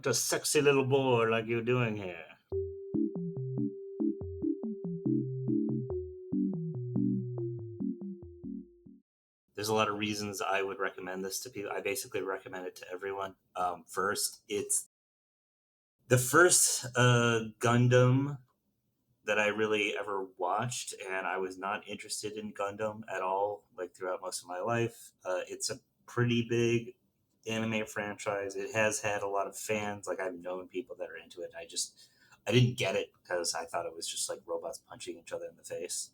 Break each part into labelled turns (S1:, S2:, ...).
S1: What a sexy little boy like you doing here? There's a lot of reasons I would recommend this to people. I basically recommend it to everyone. First, it's the first Gundam that I really ever watched, and I was not interested in Gundam at all, like throughout most of my life. It's a pretty big anime franchise. It has had a lot of fans. Like I've known people that are into it. I didn't get it because I thought it was just like robots punching each other in the face.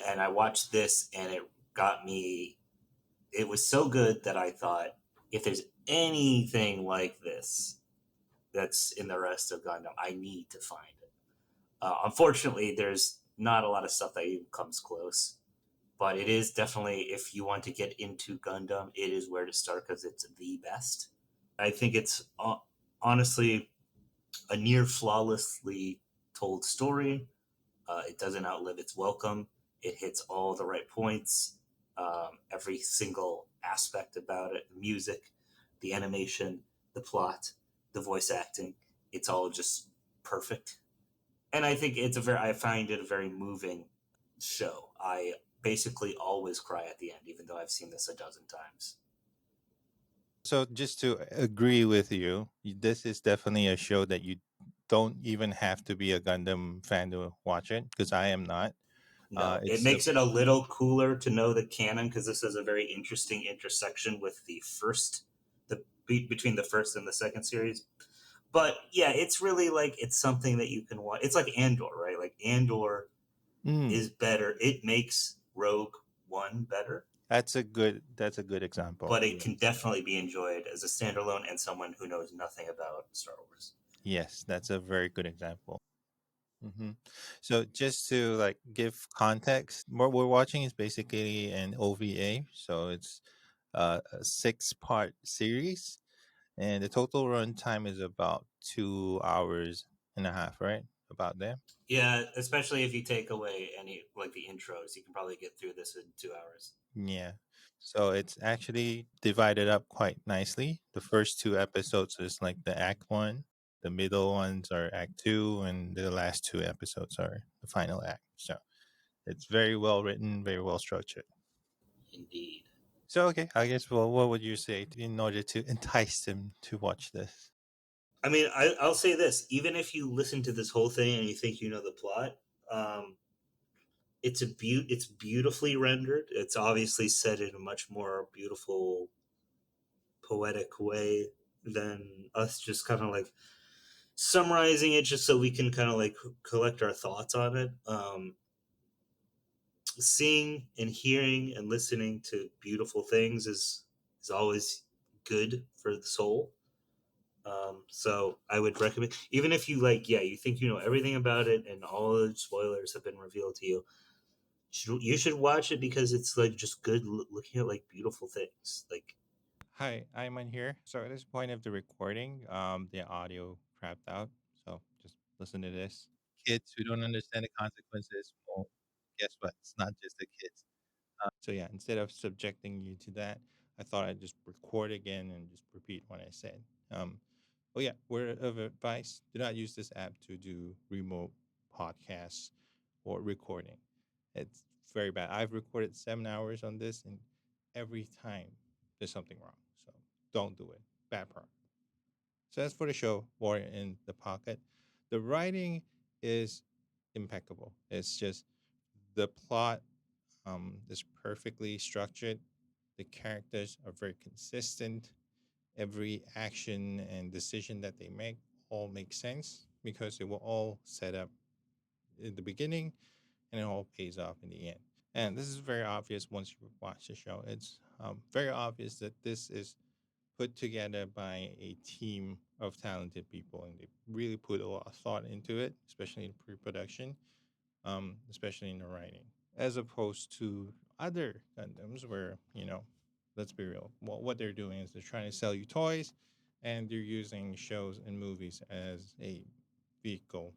S1: And I watched this, and it got me. It was so good that I thought, if there's anything like this that's in the rest of Gundam, I need to find it. Unfortunately, there's not a lot of stuff that even comes close, but it is definitely, if you want to get into Gundam, it is where to start because it's the best. I think it's honestly a near flawlessly told story. It doesn't outlive its welcome. It hits all the right points. Every single aspect about it, the music, the animation, the plot, the voice acting, it's all just perfect. And I think I find it a very moving show. I basically always cry at the end, even though I've seen this a dozen times.
S2: So just to agree with you, this is definitely a show that you don't even have to be a Gundam fan to watch it because I am not.
S1: No, it
S2: It's a
S1: makes it a little cooler to know the canon because this is a very interesting intersection with between the first and the second series. But yeah, it's really like it's something that you can watch. It's like Andor, right? Like Andor
S2: mm,
S1: is better. It makes Rogue One better,
S2: that's a good example.
S1: but it can
S2: Yes.
S1: definitely be enjoyed as a standalone and someone who knows nothing about Star Wars.
S2: Yes, that's a very good example. hmm So just to like give context, what we're watching is basically an OVA. So it's a six-part series, and the total runtime is about 2 hours and a half, right? About there.
S1: Yeah, especially if you take away any like the intros, you can probably get through this in 2 hours.
S2: Yeah. So it's actually divided up quite nicely. The first two episodes is like the act one, the middle ones are act two, and the last two episodes are the final act. So it's very well written, very well structured.
S1: Indeed.
S2: So okay, I guess well what would you say in order to entice them to watch this?
S1: I mean, I'll say this: even if you listen to this whole thing and you think you know the plot, um, it's beautifully rendered. It's obviously set in a much more beautiful, poetic way than us just kind of like summarizing it, just so we can kind of like collect our thoughts on it. Seeing and hearing and listening to beautiful things is always good for the soul. So I would recommend, even if you like, yeah, you think you know everything about it and all the spoilers have been revealed to you, you should watch it because it's like just good looking at like beautiful things. Like,
S2: Hi, I'm on here. So at this point of the recording, the audio crapped out. So just listen to this. Kids who don't understand the consequences, well, guess what? It's not just the kids. So yeah, instead of subjecting you to that, I thought I'd just record again and just repeat what I said. Oh yeah, word of advice: do not use this app to do remote podcasts or recording. It's very bad. I've recorded 7 hours on this, and every time there's something wrong. So don't do it. Bad part. So that's for the show, Warrior in the Pocket. The writing is impeccable. It's just the plot is perfectly structured. The characters are very consistent. Every action and decision that they make all makes sense because it will all set up in the beginning and it all pays off in the end. And this is very obvious once you watch the show. It's very obvious that this is put together by a team of talented people and they really put a lot of thought into it, especially in pre-production, especially in the writing, as opposed to other Gundams where, let's be real, what they're doing is they're trying to sell you toys and they're using shows and movies as a vehicle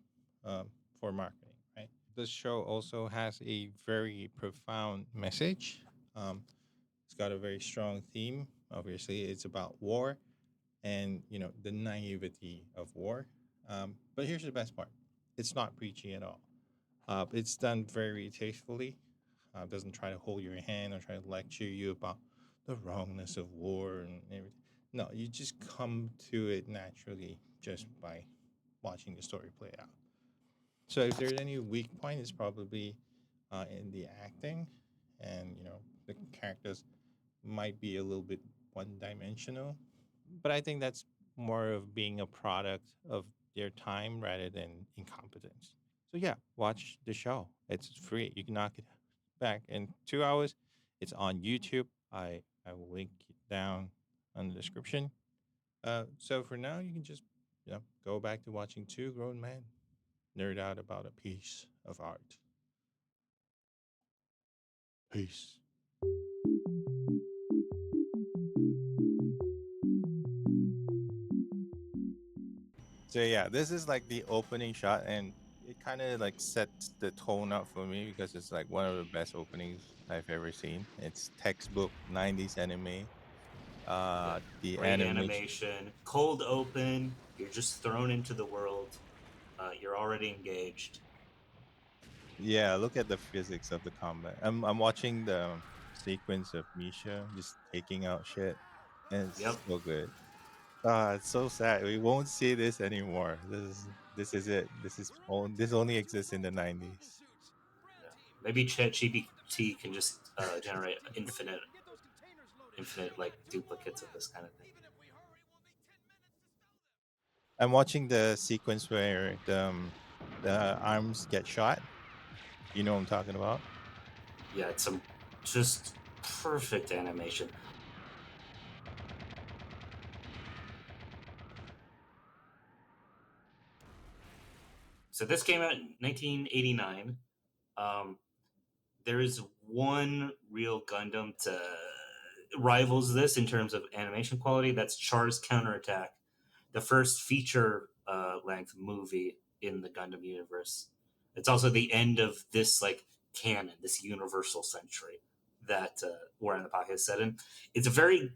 S2: for marketing, right? This show also has a very profound message. Um, it's got a very strong theme. Obviously, it's about war and the naivety of war. But here's the best part: it's not preachy at all. It's done very tastefully. Doesn't try to hold your hand or try to lecture you about the wrongness of war and everything. No, you just come to it naturally just by watching the story play out. So if there's any weak point, it's probably in the acting, and the characters might be a little bit one-dimensional. But I think that's more of being a product of their time rather than incompetence. So yeah, watch the show. It's free. You can knock it back in 2 hours. It's on YouTube. I will link it down on the description. So for now, you can just go back to watching two grown men nerd out about a piece of art. Peace. So yeah, this is like the opening shot, and it kind of like sets the tone up for me because it's like one of the best openings I've ever seen. It's textbook '90s anime.
S1: Yeah,
S2: The
S1: great
S2: animation.
S1: animation, cold open. You're just thrown into the world. You're already engaged.
S2: Yeah, look at the physics of the combat. I'm watching the sequence of Misha just taking out shit, and
S1: Yep.
S2: it's so good. It's so sad. We won't see this anymore. This is it. This only exists in the '90s.
S1: Yeah. Maybe ChatGPT can just generate infinite like duplicates of this kind of thing.
S2: I'm watching the sequence where the arms get shot. You know what I'm talking about?
S1: Yeah, it's some just perfect animation. So this came out in 1989. Um, there is one real Gundam to rivals this in terms of animation quality. That's Char's Counterattack, the first feature length movie in the Gundam universe. It's also the end of this like canon, this universal century that War in the Pocket is set in. It's a very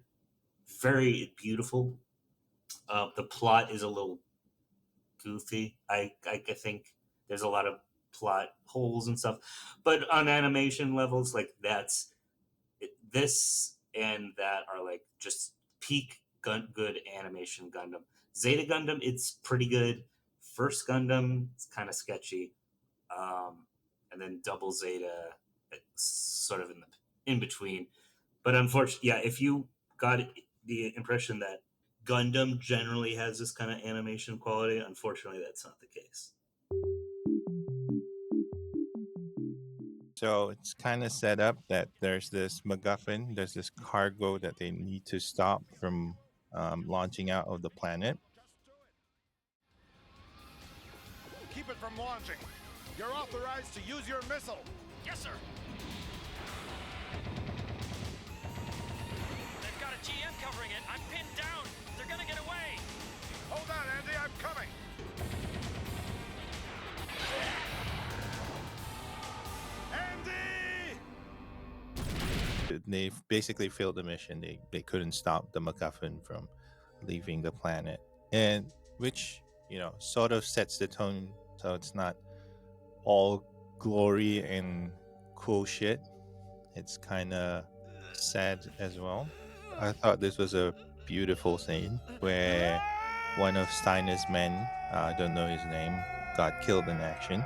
S1: beautiful. The plot is a little goofy. I think there's a lot of plot holes and stuff, but on animation levels, like this and that are like just peak good animation Gundam. Zeta Gundam, it's pretty good. First Gundam, it's kind of sketchy, and then Double Zeta, it's sort of in between. But unfortunately, yeah, if you got the impression that Gundam generally has this kind of animation quality, unfortunately, that's not the case.
S2: So it's kind of set up that there's this MacGuffin, there's this cargo that they need to stop from launching out of the planet.
S3: Keep it from launching. You're authorized to use your missile.
S4: Yes, sir. They've got a GM covering it. I'm pinned down. They're gonna get away.
S3: Hold on, Andy. I'm coming. Andy!
S2: They basically failed the mission. They couldn't stop the MacGuffin from leaving the planet, and which sort of sets the tone. So it's not all glory and cool shit. It's kind of sad as well. I thought this was a beautiful scene where one of Steiner's men, I don't know his name, got killed in action,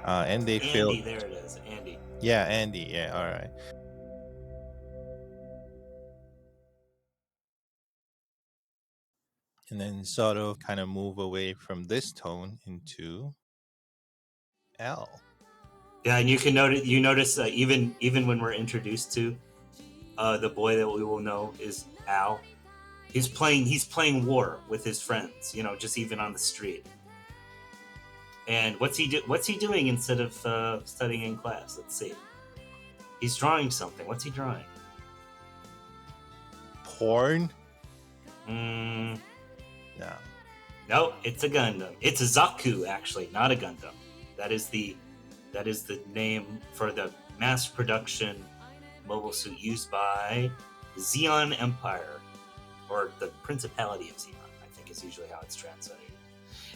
S2: and they failed.
S1: Andy, there it is, Andy.
S2: Yeah, Andy. Yeah, all right. And then sort of kind of move away from this tone into L.
S1: Yeah, and you notice even when we're introduced to the boy that we will know is Al. He's playing war with his friends. Just even on the street. And what's he doing instead of studying in class? Let's see. He's drawing something. What's he drawing?
S2: Porn?
S1: Mm,
S2: No.
S1: no, it's a Gundam. It's a Zaku, actually, not a Gundam. That is the name for the mass production mobile suit used by Xeon Empire, or the Principality of Xeon. is usually how it's translated.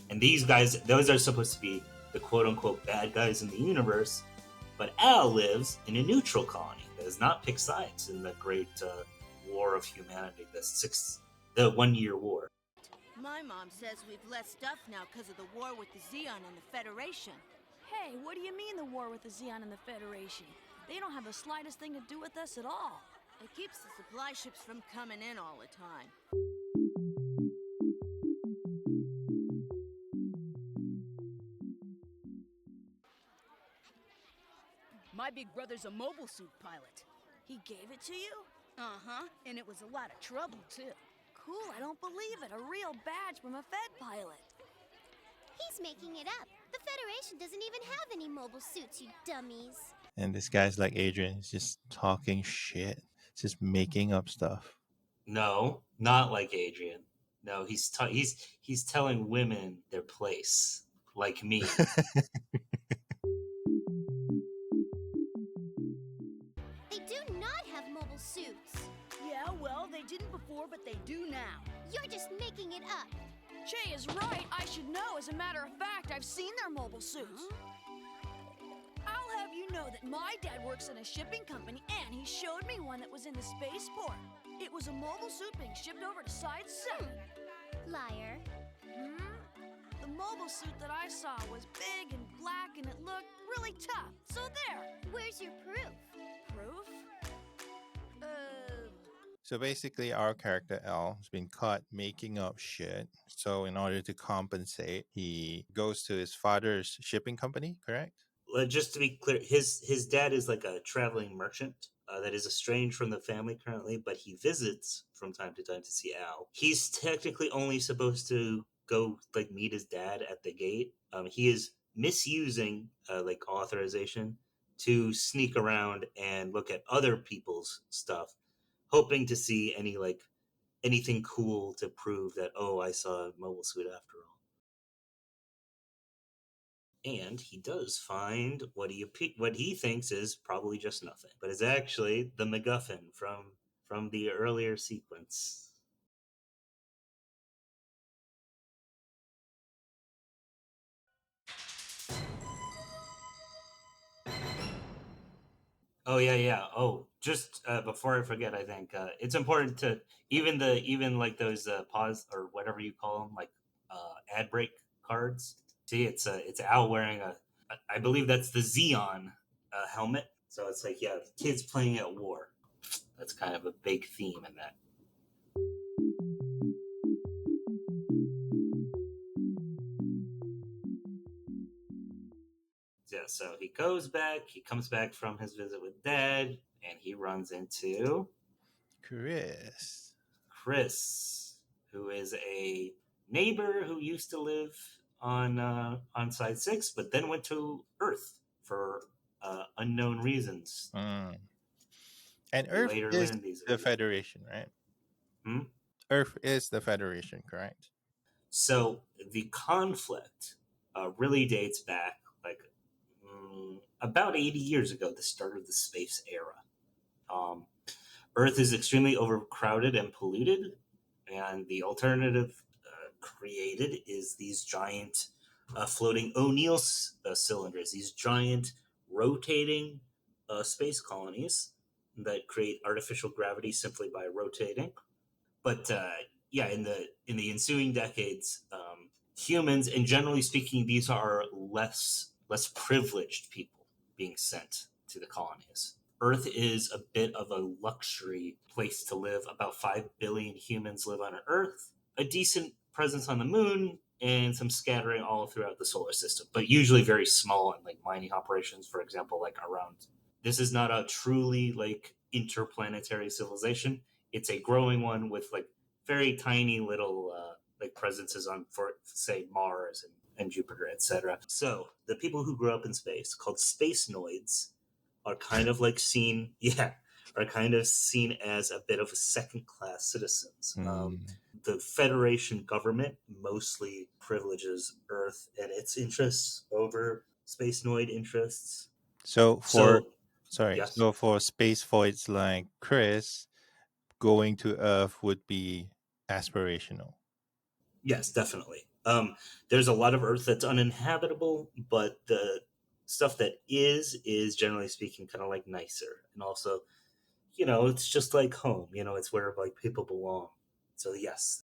S1: And these guys, those are supposed to be the quote-unquote bad guys in the universe, but Al lives in a neutral colony that does not pick sides in the great war of humanity, the 1 year war.
S5: My mom says we've less stuff now because of the war with the Zeon and the Federation.
S6: Hey, what do you mean the war with the Zeon and the Federation? They don't have the slightest thing to do with us at all.
S5: It keeps the supply ships from coming in all the time. My big brother's a mobile suit pilot.
S6: He gave it to you?
S5: Uh-huh, and it was a lot of trouble, too.
S6: Cool, I don't believe it. A real badge from a Fed pilot.
S7: He's making it up. The Federation doesn't even have any mobile suits, you dummies.
S2: And this guy's like Adrian. He's just talking shit. He's just making up stuff.
S1: No, not like Adrian. No, he's telling women their place, like me.
S7: They do not have mobile suits.
S5: Yeah, well, they didn't before, but they do now.
S7: You're just making it up.
S6: Che is right. I should know. As a matter of fact, I've seen their mobile suits. I'll have you know that my dad works in a shipping company, and he showed me one that was in the spaceport. It was a mobile suit being shipped over to Side 7.
S7: Liar.
S6: The mobile suit that I saw was big and black, and it looked really tough. So there.
S7: Where's your proof?
S6: Proof?
S2: So basically, our character L has been caught making up shit. So in order to compensate, he goes to his father's shipping company, correct?
S1: Just to be clear, his dad is like a traveling merchant that is estranged from the family currently, but he visits from time to time to see Al. He's technically only supposed to go like meet his dad at the gate. He is misusing like authorization to sneak around and look at other people's stuff, hoping to see anything cool to prove that, oh, I saw a mobile suit after all. And he does find what he thinks is probably just nothing, but is actually the MacGuffin from the earlier sequence. Oh yeah. Oh, just before I forget, I think it's important to even like those pause or whatever you call them, like ad break cards. See, it's Al wearing I believe that's the Xeon helmet. So it's like, yeah, kids playing at war. That's kind of a big theme in that. Yeah, so he comes back from his visit with Dad, and he runs into Chris, who is a neighbor who used to live on Side 6, but then went to Earth for unknown reasons.
S2: And Earth is the Federation, right? Earth is the Federation, correct?
S1: So the conflict really dates back like about 80 years ago, the start of the space era. Earth is extremely overcrowded and polluted, and the alternative created is these giant floating O'Neill cylinders, these giant rotating space colonies that create artificial gravity simply by rotating. But yeah, in the ensuing decades, humans, and generally speaking, these are less privileged people being sent to the colonies. Earth is a bit of a luxury place to live. About 5 billion humans live on Earth, a decent presence on the moon, and some scattering all throughout the solar system, but usually very small and like mining operations, for example, like around. This is not a truly like interplanetary civilization. It's a growing one with like very tiny little like presences on, for say, Mars and Jupiter, etc. So the people who grew up in space, called space noids, are kind of like seen as a bit of second-class citizens. The Federation government mostly privileges Earth and its interests over space noid interests.
S2: So for space voids like Chris, going to Earth would be aspirational.
S1: Yes, definitely. There's a lot of Earth that's uninhabitable, but the stuff that is generally speaking kind of like nicer, and also, it's just like home. It's where like people belong. So yes,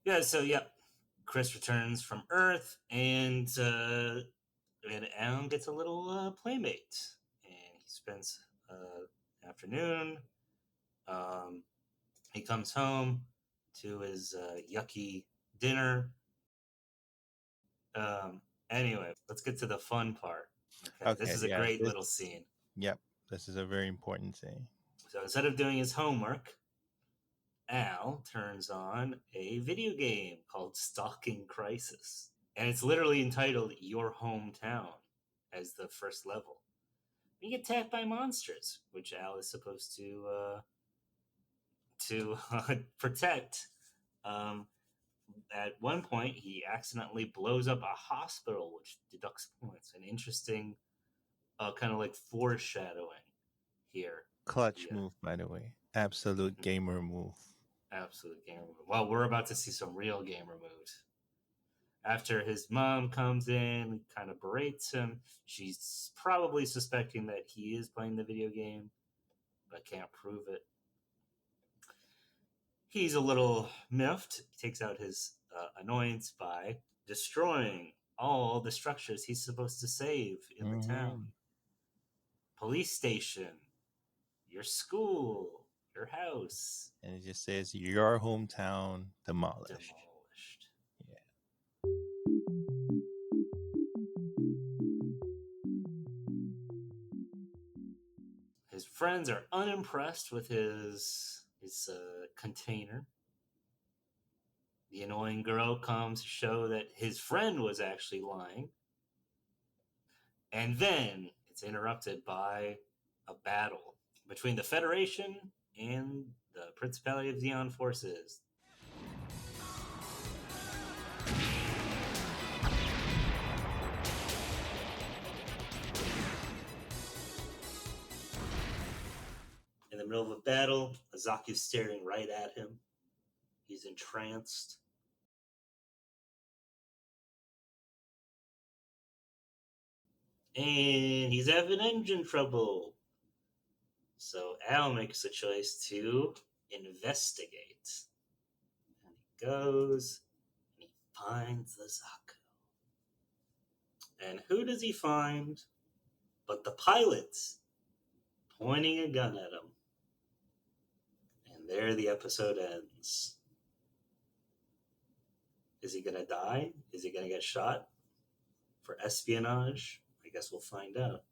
S1: yeah. So yeah, Chris returns from Earth, and Alan gets a little playmate, and he spends afternoon. Um, he comes home to his yucky dinner. Anyway, let's get to the fun part. Okay, this
S2: Okay,
S1: is a
S2: yeah.
S1: great
S2: This,
S1: little scene.
S2: yep. This is a very important thing.
S1: So instead of doing his homework, Al turns on a video game called Stalking Crisis. And it's literally entitled Your Hometown as the first level. You get attacked by monsters, which Al is supposed to protect. Um, at one point, he accidentally blows up a hospital, which deducts points. An interesting kind of like foreshadowing here.
S2: Clutch
S1: Yeah,
S2: move, by the way. Absolute gamer move.
S1: absolute gamer move. Well, we're about to see some real gamer moves. After his mom comes in, kind of berates him, she's probably suspecting that he is playing the video game, but can't prove it. He's a little miffed. He takes out his annoyance by destroying all the structures he's supposed to save in the town.
S2: Hmm.
S1: Police station, your school, your house,
S2: And it just says your hometown demolished.
S1: demolished.
S2: Yeah.
S1: His friends are unimpressed with his container. The annoying girl comes to show that his friend was actually lying. And then it's interrupted by a battle between the Federation and the Principality of Xeon forces. In the middle of a battle, Azaku's staring right at him. He's entranced. And he's having engine trouble. So Al makes a choice to investigate. And he goes and he finds the Zaku. And who does he find but the pilots pointing a gun at him? And there the episode ends. Is he going to die? Is he going to get shot for espionage? I guess we'll find out.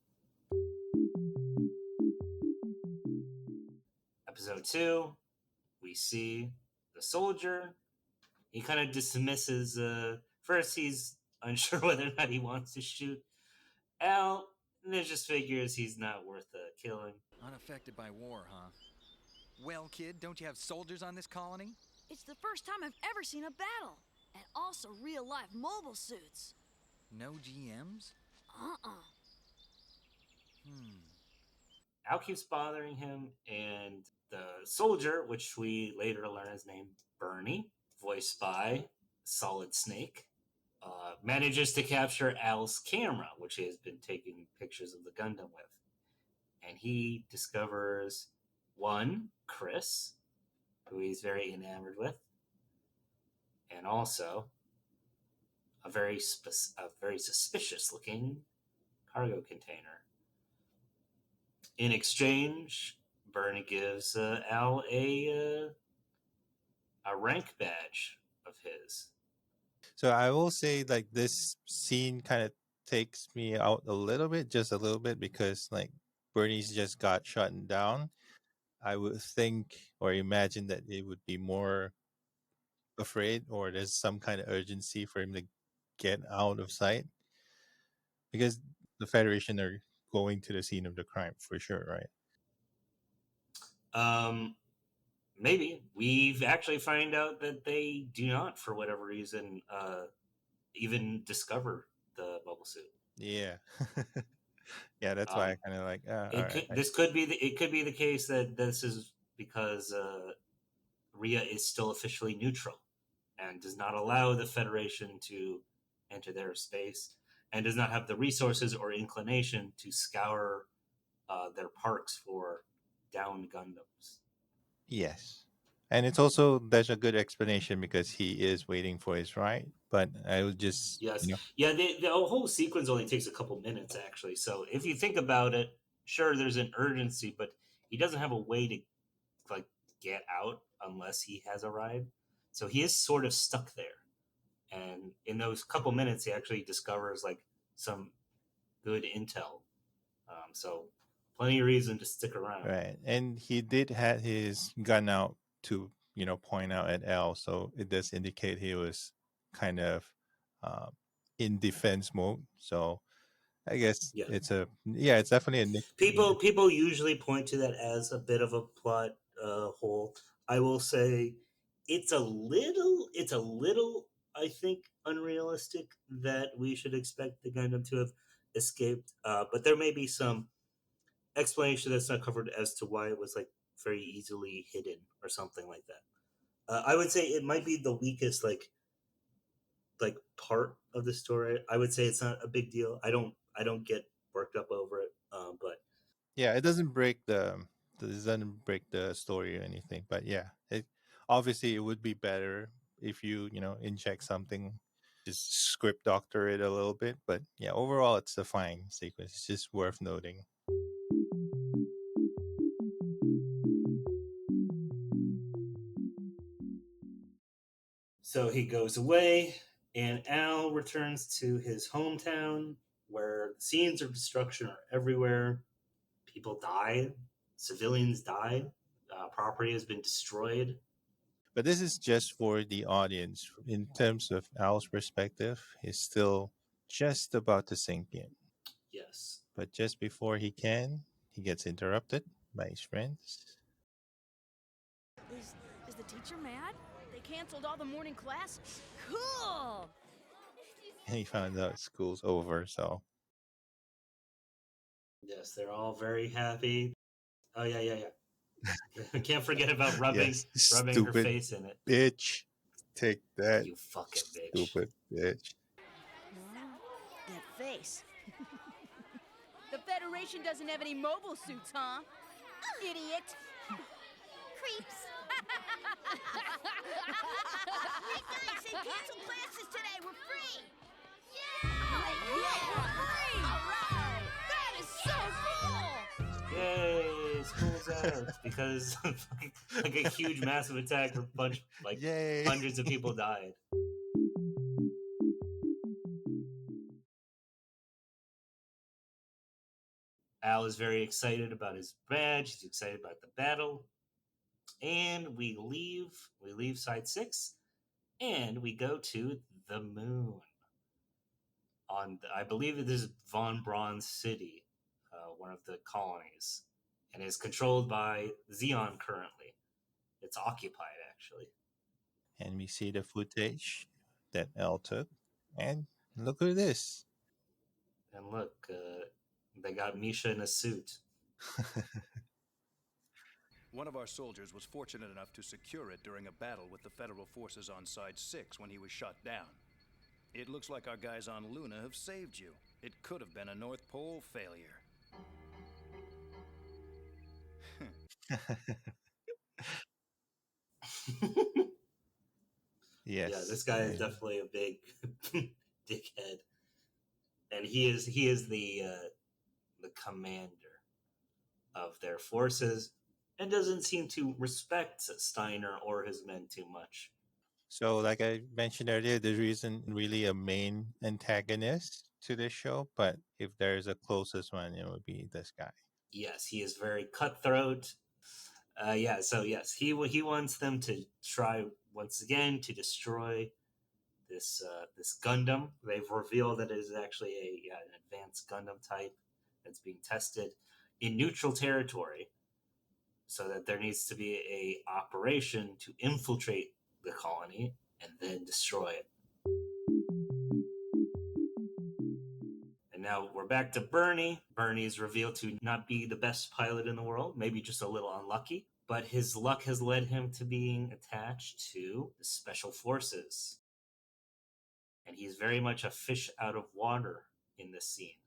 S1: Episode 2, we see the soldier. He kind of dismisses. First, he's unsure whether or not he wants to shoot Al, and then just figures he's not worth killing.
S8: Unaffected by war, huh? Well, kid, don't you have soldiers on this colony?
S6: It's the first time I've ever seen a battle, and also real-life mobile suits.
S8: No GMs?
S1: Al keeps bothering him, and the soldier, which we later learn is named Bernie, voiced by Solid Snake, manages to capture Al's camera, which he has been taking pictures of the Gundam with. And he discovers one, Chris, who he's very enamored with, and also a very suspicious looking cargo container. In exchange, Bernie gives Al a rank badge of his.
S2: So I will say, like, this scene kind of takes me out a little bit, just a little bit, because like Bernie's just got shot down. I would think or imagine that they would be more afraid, or there's some kind of urgency for him to get out of sight, because the Federation are going to the scene of the crime for sure, right?
S1: Maybe we've actually find out that they do not, for whatever reason, even discover the mobile suit.
S2: Yeah. Yeah, that's why I kind of like. All right.
S1: This could be the case that this is because Rhea is still officially neutral and does not allow the Federation to enter their space, and does not have the resources or inclination to scour their parks for downed Gundams.
S2: Yes. And it's also there's a good explanation because he is waiting for his ride. But I would just
S1: Yes, yeah. The whole sequence only takes a couple minutes, actually. So if you think about it, sure, there's an urgency, but he doesn't have a way to like get out unless he has a ride. So he is sort of stuck there. And in those couple minutes, he actually discovers like some good intel. So plenty of reason to stick around.
S2: right. And he did have his gun out to, point out at L. So it does indicate he was kind of uh, in defense mode. So I guess
S1: Yeah,
S2: it's definitely a
S1: people usually point to that as a bit of a plot hole. I will say it's a little I think unrealistic that we should expect the Gundam to have escaped. But there may be some explanation that's not covered as to why it was like very easily hidden or something like that. I would say it might be the weakest like part of the story. I would say it's not a big deal. I don't get worked up over it. But
S2: yeah, it doesn't break the story or anything. But yeah, obviously it would be better if you inject something, just script doctor it a little bit. But yeah, overall it's a fine sequence. It's just worth noting.
S1: so he goes away, and Al returns to his hometown where scenes of destruction are everywhere. People die, civilians die, property has been destroyed.
S2: But this is just for the audience. In terms of Al's perspective, he's still just about to sink in.
S1: Yes.
S2: But just before he gets interrupted by his friends.
S6: Is the teacher mad? They canceled all the morning classes. Cool!
S2: And he found out school's over. So
S1: Yes, they're all very happy. Oh yeah, yeah, yeah. Can't forget about rubbing
S2: yes,
S1: rubbing her
S2: stupid
S1: face in it.
S2: bitch. Take that,
S1: You fucking bitch.
S2: stupid bitch.
S6: That face. The Federation doesn't have any mobile suits, huh? Idiot!
S7: Creeps.
S5: Hey guys, they canceled classes today. We're free.
S6: That is so cool!
S1: Yay, school's out because like a huge massive attack, a bunch like
S2: Yay.
S1: hundreds of people died. Al is very excited about his badge. He's excited about the battle, and we leave Side 6, and we go to the moon. I believe it is Von Braun's city, one of the colonies, and is controlled by Xeon currently. It's occupied, actually.
S2: And we see the footage that L took. And look at this.
S1: And look, they got Misha in a suit.
S3: One of our soldiers was fortunate enough to secure it during a battle with the Federal forces on Side 6 when he was shot down. It looks like our guys on Luna have saved you. It could have been a North Pole failure.
S2: Yes.
S1: Yeah, this guy is definitely a big dickhead, and he is the commander of their forces, and doesn't seem to respect Steiner or his men too much.
S2: So, like I mentioned earlier, there isn't really a main antagonist to this show, but if there's a closest one, it would be this guy.
S1: Yes, he is very cutthroat. Yeah, so yes, he wants them to try once again to destroy this Gundam. They've revealed that it is actually an advanced Gundam type that's being tested in neutral territory, so that there needs to be a operation to infiltrate the colony and then destroy it. And now we're back to Bernie. Bernie is revealed to not be the best pilot in the world, maybe just a little unlucky. but his luck has led him to being attached to the Special Forces. And he's very much a fish out of water in this scene,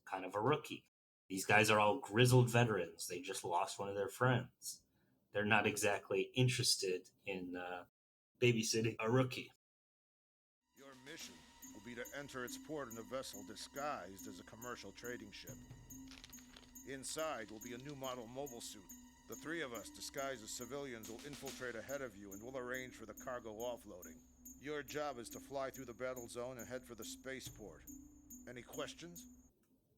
S1: kind of a rookie. These guys are all grizzled veterans. They just lost one of their friends. They're not exactly interested in babysitting a rookie.
S9: Your mission will be to enter its port in a vessel disguised as a commercial trading ship. Inside will be a new model mobile suit. The three of us, disguised as civilians, will infiltrate ahead of you and we'll arrange for the cargo offloading. Your job is to fly through the battle zone and head for the spaceport. Any questions?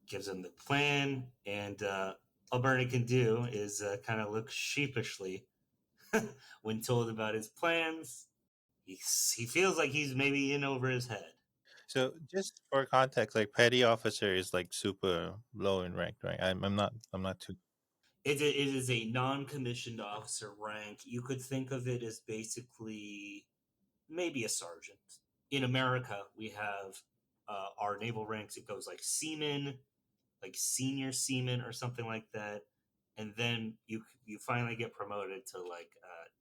S1: Gives him the plan, and all Bernie can do is kind of look sheepishly when told about his plans. He feels like he's maybe in over his head.
S2: So just for context, like petty officer is like super low in rank, right? I'm not too.
S1: It is a non-commissioned officer rank. You could think of it as basically maybe a sergeant. In America, we have our naval ranks. It goes like seaman, like senior seaman or something like that, and then you finally get promoted to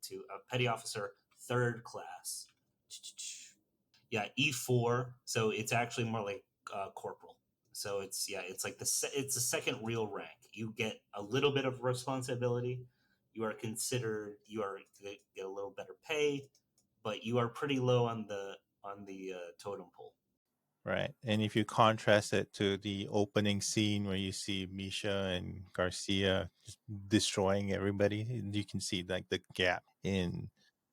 S1: to a petty officer, third class. Yeah, E4. So it's actually more like corporal. So it's like it's the second real rank. You get a little bit of responsibility. You are get a little better pay, but you are pretty low on the totem pole.
S2: Right. And if you contrast it to the opening scene where you see Misha and Garcia just destroying everybody, you can see like the gap in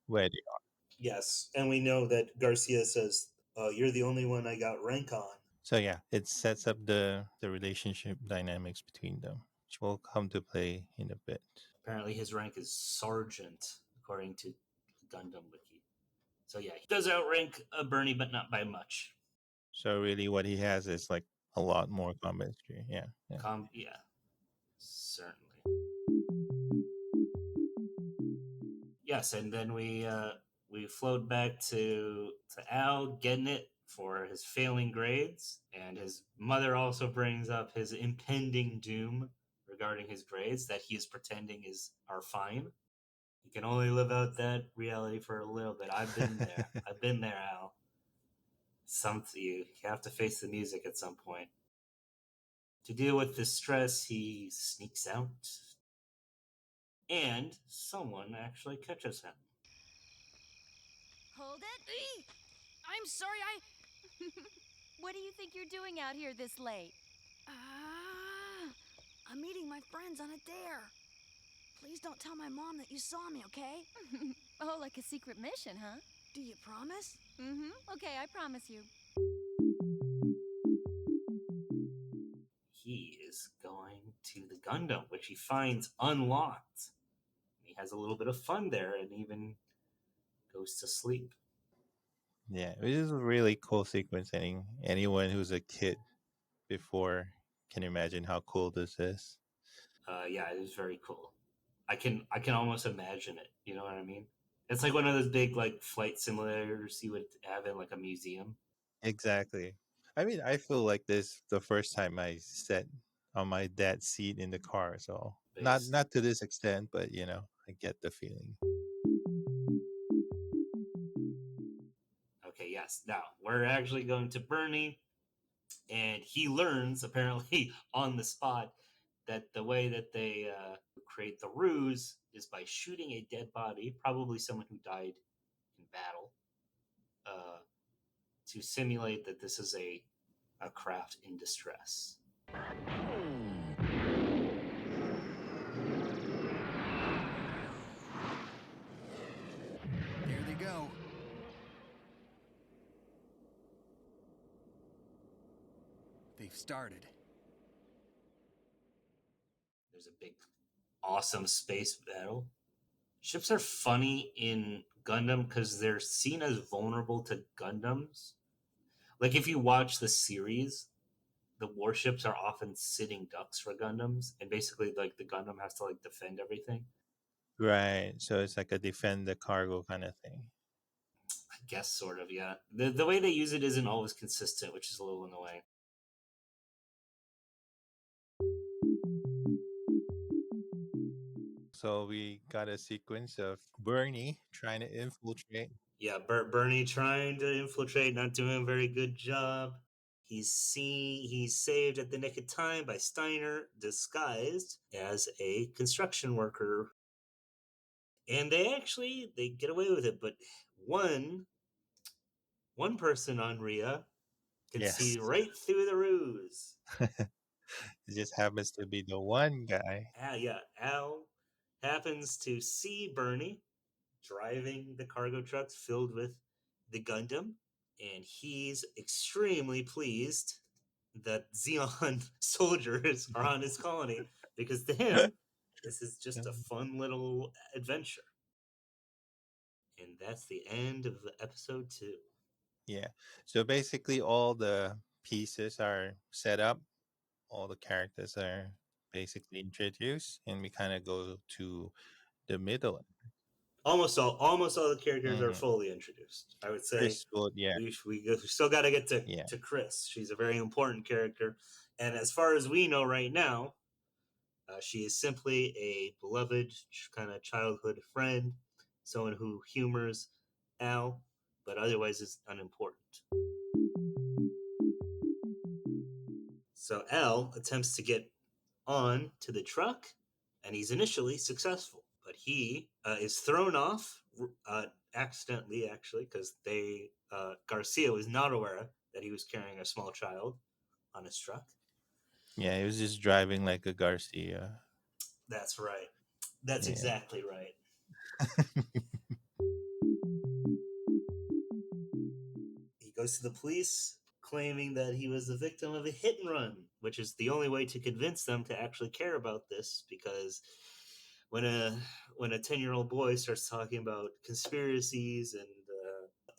S2: where they are.
S1: Yes, and we know that Garcia says, "You're the only one I got rank on."
S2: So yeah, it sets up the relationship dynamics between them, which will come to play in a bit.
S1: Apparently, his rank is sergeant, according to Gundam Wiki. So yeah, he does outrank Bernie, but not by much.
S2: So really, what he has is like a lot more combat skill. Yeah.
S1: Yeah, certainly. Yes, and then we float back to Al getting it for his failing grades, and his mother also brings up his impending doom regarding his grades that he is pretending are fine. He can only live out that reality for a little bit. I've been there. I've been there, Al. You have to face the music at some point. To deal with this stress, he sneaks out, and someone actually catches him.
S10: Hold it.
S6: I'm sorry,
S10: What do you think you're doing out here this late?
S6: I'm meeting my friends on a dare. Please don't tell my mom that you saw me, okay?
S10: Oh, like a secret mission, huh?
S6: Do you promise?
S10: Mm-hmm. Okay, I promise you.
S1: He is going to the Gundam, which he finds unlocked. He has a little bit of fun there and even goes to sleep.
S2: Yeah, it is a really cool sequence. Anyone who's a kid before can imagine how cool this is.
S1: Yeah, it is very cool. I can almost imagine it. You know what I mean? It's like one of those big like flight simulators you would have in like a museum.
S2: Exactly. I mean, I feel like this the first time I sat on my dad's seat in the car. So not to this extent, but I get the feeling.
S1: Okay, yes. Now we're actually going to Bernie, and he learns apparently on the spot that the way that they create the ruse is by shooting a dead body, probably someone who died in battle, to simulate that this is a craft in distress.
S8: There they go. They've started.
S1: There's a big, awesome space battle. Ships are funny in Gundam because they're seen as vulnerable to Gundams. Like if you watch the series, the warships are often sitting ducks for Gundams, and basically like the Gundam has to like defend everything.
S2: Right. So it's like a defend the cargo kind of thing.
S1: I guess sort of, yeah. The way they use it isn't always consistent, which is a little annoying.
S2: So we got a sequence of Bernie trying to infiltrate.
S1: Yeah, Bernie trying to infiltrate, not doing a very good job. He's saved at the nick of time by Steiner, disguised as a construction worker, and they get away with it. But one one person on Rhea can
S2: Yes.
S1: see right through the ruse.
S2: It just happens to be the one guy.
S1: Al happens to see Bernie driving the cargo trucks filled with the Gundam, and he's extremely pleased that Xeon soldiers are on his colony because to him, this is just a fun little adventure. And that's the end of episode 2.
S2: Yeah. So basically, all the pieces are set up, all the characters are basically introduced, and we kind of go to the middle.
S1: Almost all the characters are
S2: Mm-hmm.
S1: fully introduced. I would say
S2: Chris Wood, yeah.
S1: we still got to get
S2: Yeah.
S1: to Chris. She's a very important character, and as far as we know right now, she is simply a beloved kind of childhood friend, someone who humors Al, but otherwise is unimportant. So Al attempts to get on to the truck, and he's initially successful, but he is thrown off accidentally, actually, because Garcia was not aware that he was carrying a small child on his truck.
S2: Yeah, he was just driving like a Garcia.
S1: That's right. That's exactly right. He goes to the police claiming that he was the victim of a hit and run, which is the only way to convince them to actually care about this, because when a 10-year-old boy starts talking about conspiracies and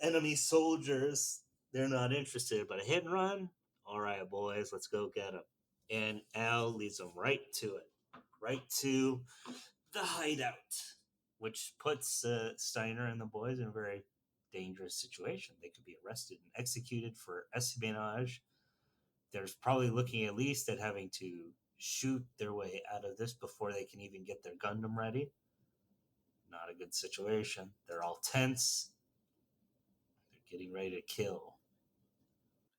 S1: enemy soldiers, they're not interested. But a hit and run, all right, boys, let's go get him. And Al leads them right to it, right to the hideout, which puts Steiner and the boys in a very dangerous situation. They could be arrested and executed for espionage. They're probably looking at least at having to shoot their way out of this before they can even get their Gundam ready. Not a good situation. They're all tense. They're getting ready to kill.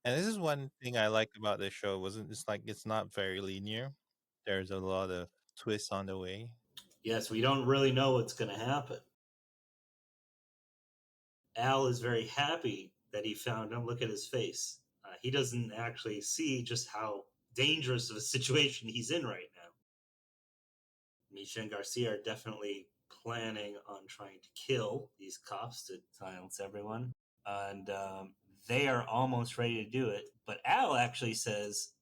S2: And this is one thing I like about this show. It's not very linear. There's a lot of twists on the way.
S1: Yes, we don't really know what's going to happen. Al is very happy that he found him. Look at his face. He doesn't actually see just how dangerous of a situation he's in right now. Misha and Garcia are definitely planning on trying to kill these cops to silence everyone. And they are almost ready to do it. But Al actually sees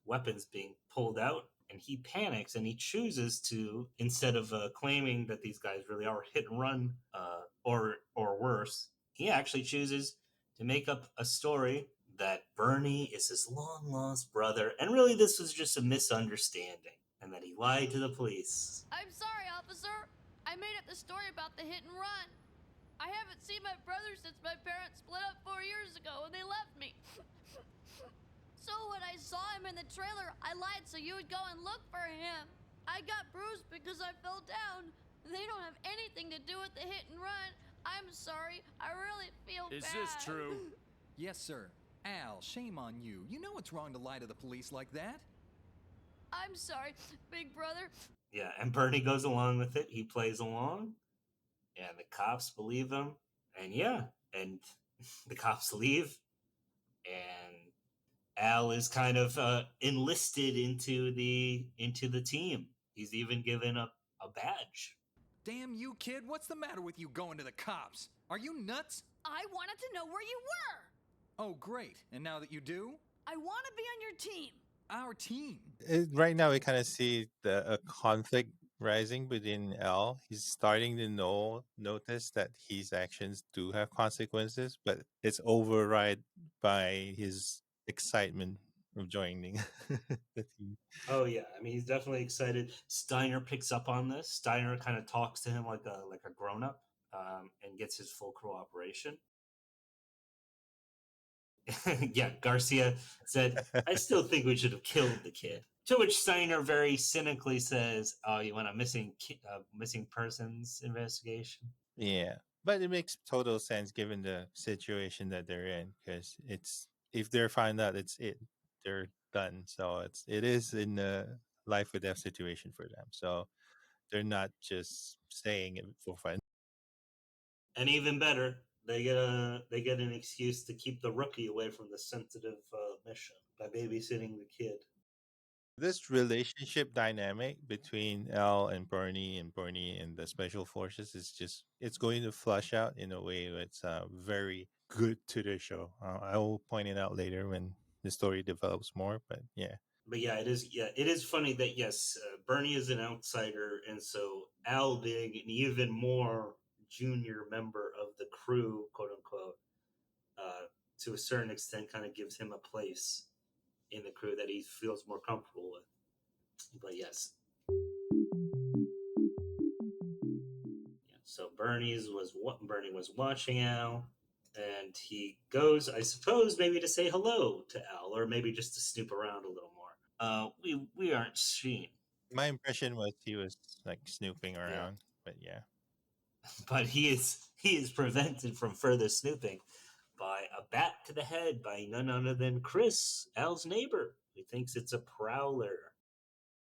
S1: weapons being pulled out, and he panics and he chooses to, instead of claiming that these guys really are hit and run or worse, he actually chooses to make up a story that Bernie is his long lost brother, and really this was just a misunderstanding, and that he lied to the police.
S6: I'm sorry, officer. I made up the story about the hit and run. I haven't seen my brother since my parents split up 4 years ago and they left me. So when I saw him in the trailer, I lied so you would go and look for him. I got bruised because I fell down. They don't have anything to do with the hit and run. I'm sorry. I really feel bad.
S3: Is this true?
S8: Yes, sir. Al, shame on you. You know it's wrong to lie to the police like that.
S6: I'm sorry, big brother.
S1: Yeah, and Bernie goes along with it. He plays along, and the cops believe him. And and the cops leave, and Al is kind of enlisted into the team. He's even given up a badge.
S8: Damn you, kid. What's the matter with you going to the cops? Are you nuts?
S6: I wanted to know where you were.
S8: Oh, great. And now that you do?
S6: I want to be on your team.
S8: Our team?
S2: Right now, we kind of see a conflict rising within L. He's starting to notice that his actions do have consequences, but it's override by his excitement of joining the team.
S1: Oh yeah, I mean he's definitely excited. Steiner picks up on this. Steiner kind of talks to him like a grown up, and gets his full cooperation. Yeah, Garcia said, "I still think we should have killed the kid." To which Steiner very cynically says, "Oh, you want a missing persons investigation?"
S2: Yeah, but it makes total sense given the situation that they're in. Because it's if they're found out, they're done. So it is in a life or death situation for them. So they're not just saying it for fun.
S1: And even better, they get an excuse to keep the rookie away from the sensitive mission by babysitting the kid.
S2: This relationship dynamic between Al and Bernie and the special forces is just it's going to flush out in a way that's very good to the show. I will point it out later when the story develops more, but yeah.
S1: But yeah, it is. Yeah, it is funny that yes, Bernie is an outsider, and so Al, being an even more junior member of the crew, quote unquote, to a certain extent, kind of gives him a place in the crew that he feels more comfortable with. But yes, yeah, so Bernie was watching Al, and he goes, I suppose, maybe to say hello to Al, or maybe just to snoop around a little more. We aren't seen.
S2: My impression was he was like snooping
S1: Yeah,
S2: around, but yeah.
S1: but he is prevented from further snooping by a bat to the head by none other than Chris, Al's neighbor, who thinks it's a prowler.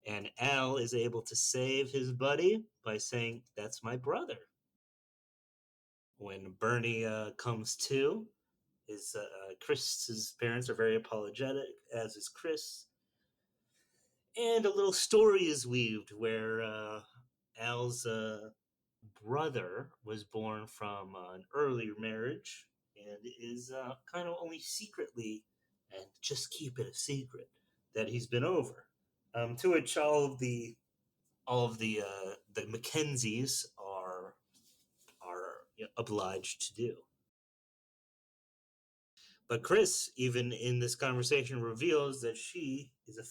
S1: And Al is able to save his buddy by saying, "That's my brother." When Bernie comes to, his Chris's parents are very apologetic, as is Chris. And a little story is weaved where Al's brother was born from an earlier marriage and is kind of only secretly, and just keep it a secret, that he's been over. To which all of the Mackenzies are obliged to do. But Chris, even in this conversation, reveals that she is a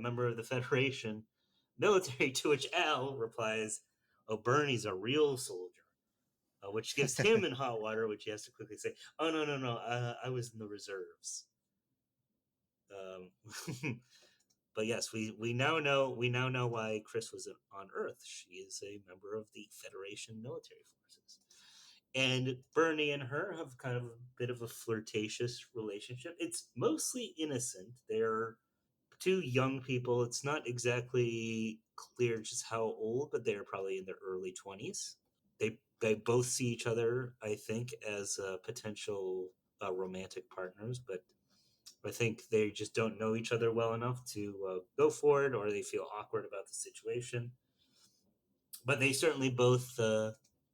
S1: member of the Federation military. To which Al replies, "Oh, Bernie's a real soldier," which gives him in hot water, which he has to quickly say, "Oh no, no, no, I was in the reserves." Um, but yes, we now know why Chris was on Earth. She is a member of the Federation military forces, and Bernie and her have kind of a bit of a flirtatious relationship. It's mostly innocent. They're two young people. It's not exactly clear just how old, but they're probably in their early 20s. They both see each other, I think, as potential romantic partners, but I think they just don't know each other well enough to go for it, or they feel awkward about the situation. But they certainly both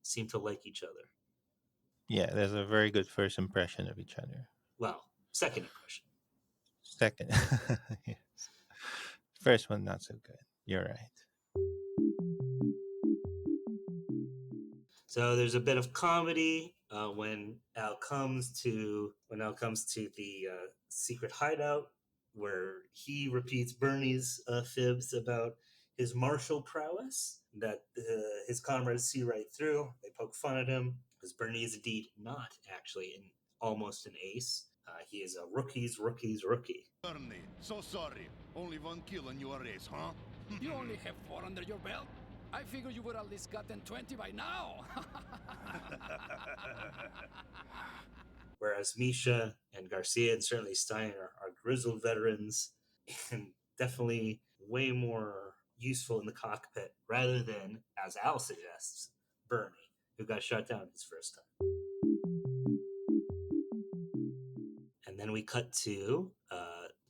S1: seem to like each other.
S2: Yeah, there's a very good first impression of each other.
S1: Well, second impression.
S2: Second, yes. First one not so good. You're right.
S1: So there's a bit of comedy when Al comes to the secret hideout, where he repeats Bernie's fibs about his martial prowess that his comrades see right through. They poke fun at him because Bernie is indeed not actually almost an ace. He is a rookie's rookie.
S9: Bernie, so sorry. Only one kill in your race, huh?
S11: You only have 4 under your belt? I figure you would at least gotten 20 by now.
S1: Whereas Misha and Garcia and certainly Steiner are grizzled veterans and definitely way more useful in the cockpit rather than, as Al suggests, Bernie, who got shot down his first time. And then we cut to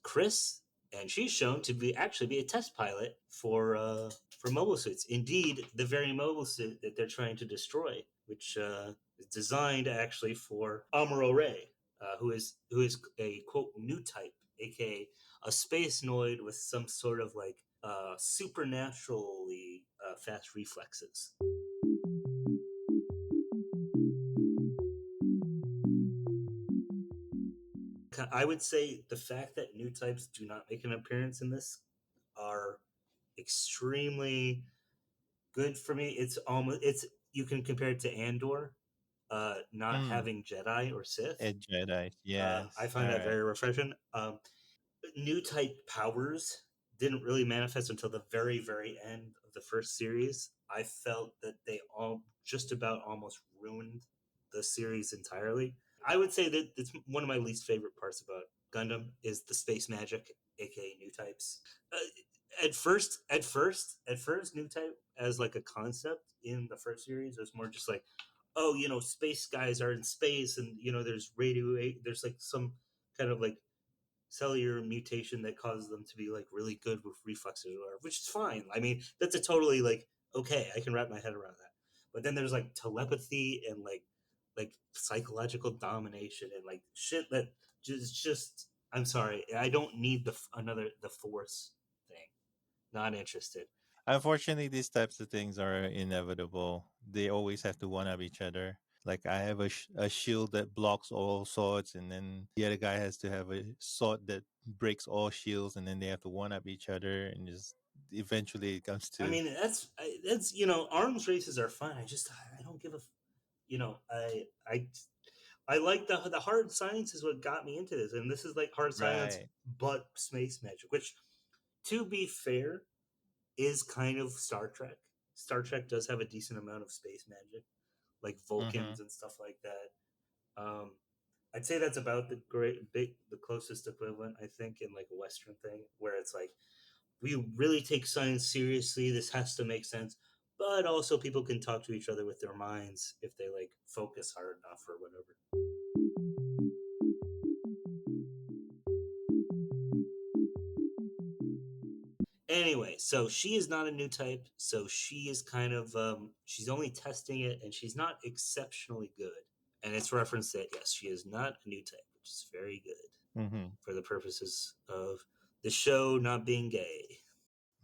S1: Chris, and she's shown to be actually be a test pilot for mobile suits. Indeed, the very mobile suit that they're trying to destroy, which is designed actually for Amuro Ray, who is a quote new type, aka a space noid with some sort of like supernaturally fast reflexes. I would say the fact that new types do not make an appearance in this are extremely good for me. It's you can compare it to Andor, not
S2: Mm,
S1: having Jedi or Sith.
S2: Ed Jedi.
S1: I
S2: Yes. All
S1: find that
S2: right.
S1: very refreshing. new type powers didn't really manifest until the very, very end of the first series. I felt that they all just about almost ruined the series entirely. I would say that it's one of my least favorite parts about Gundam is the space magic, aka new types. At first, new type as like a concept in the first series was more just like, oh, space guys are in space, and there's there's like some kind of like cellular mutation that causes them to be like really good with reflexes or whatever, which is fine. I mean, that's a totally like okay, I can wrap my head around that. But then there's like telepathy and like psychological domination and like shit that just I'm sorry, I don't need the force thing. Not interested.
S2: Unfortunately, these types of things are inevitable. They always have to one up each other. Like I have a shield that blocks all swords, and then the other guy has to have a sword that breaks all shields, and then they have to one up each other, and just eventually it comes
S1: I
S2: to
S1: mean, that's arms races are fun. I don't give a you know I like the hard science is what got me into this, and this is like hard science
S2: right.
S1: but space magic, which, to be fair, is kind of Star Trek. Star Trek does have a decent amount of space magic, like
S2: Mm-hmm.
S1: Vulcans and stuff like that. I'd say that's about the closest equivalent, I think, in like a Western thing, where it's like we really take science seriously. This has to make sense, but also people can talk to each other with their minds if they like focus hard enough or whatever. Anyway, so she is not a new type, so she is kind of she's only testing it, and she's not exceptionally good. And it's referenced that yes, she is not a new type, which is very good
S2: Mm-hmm.
S1: for the purposes of the show not being gay.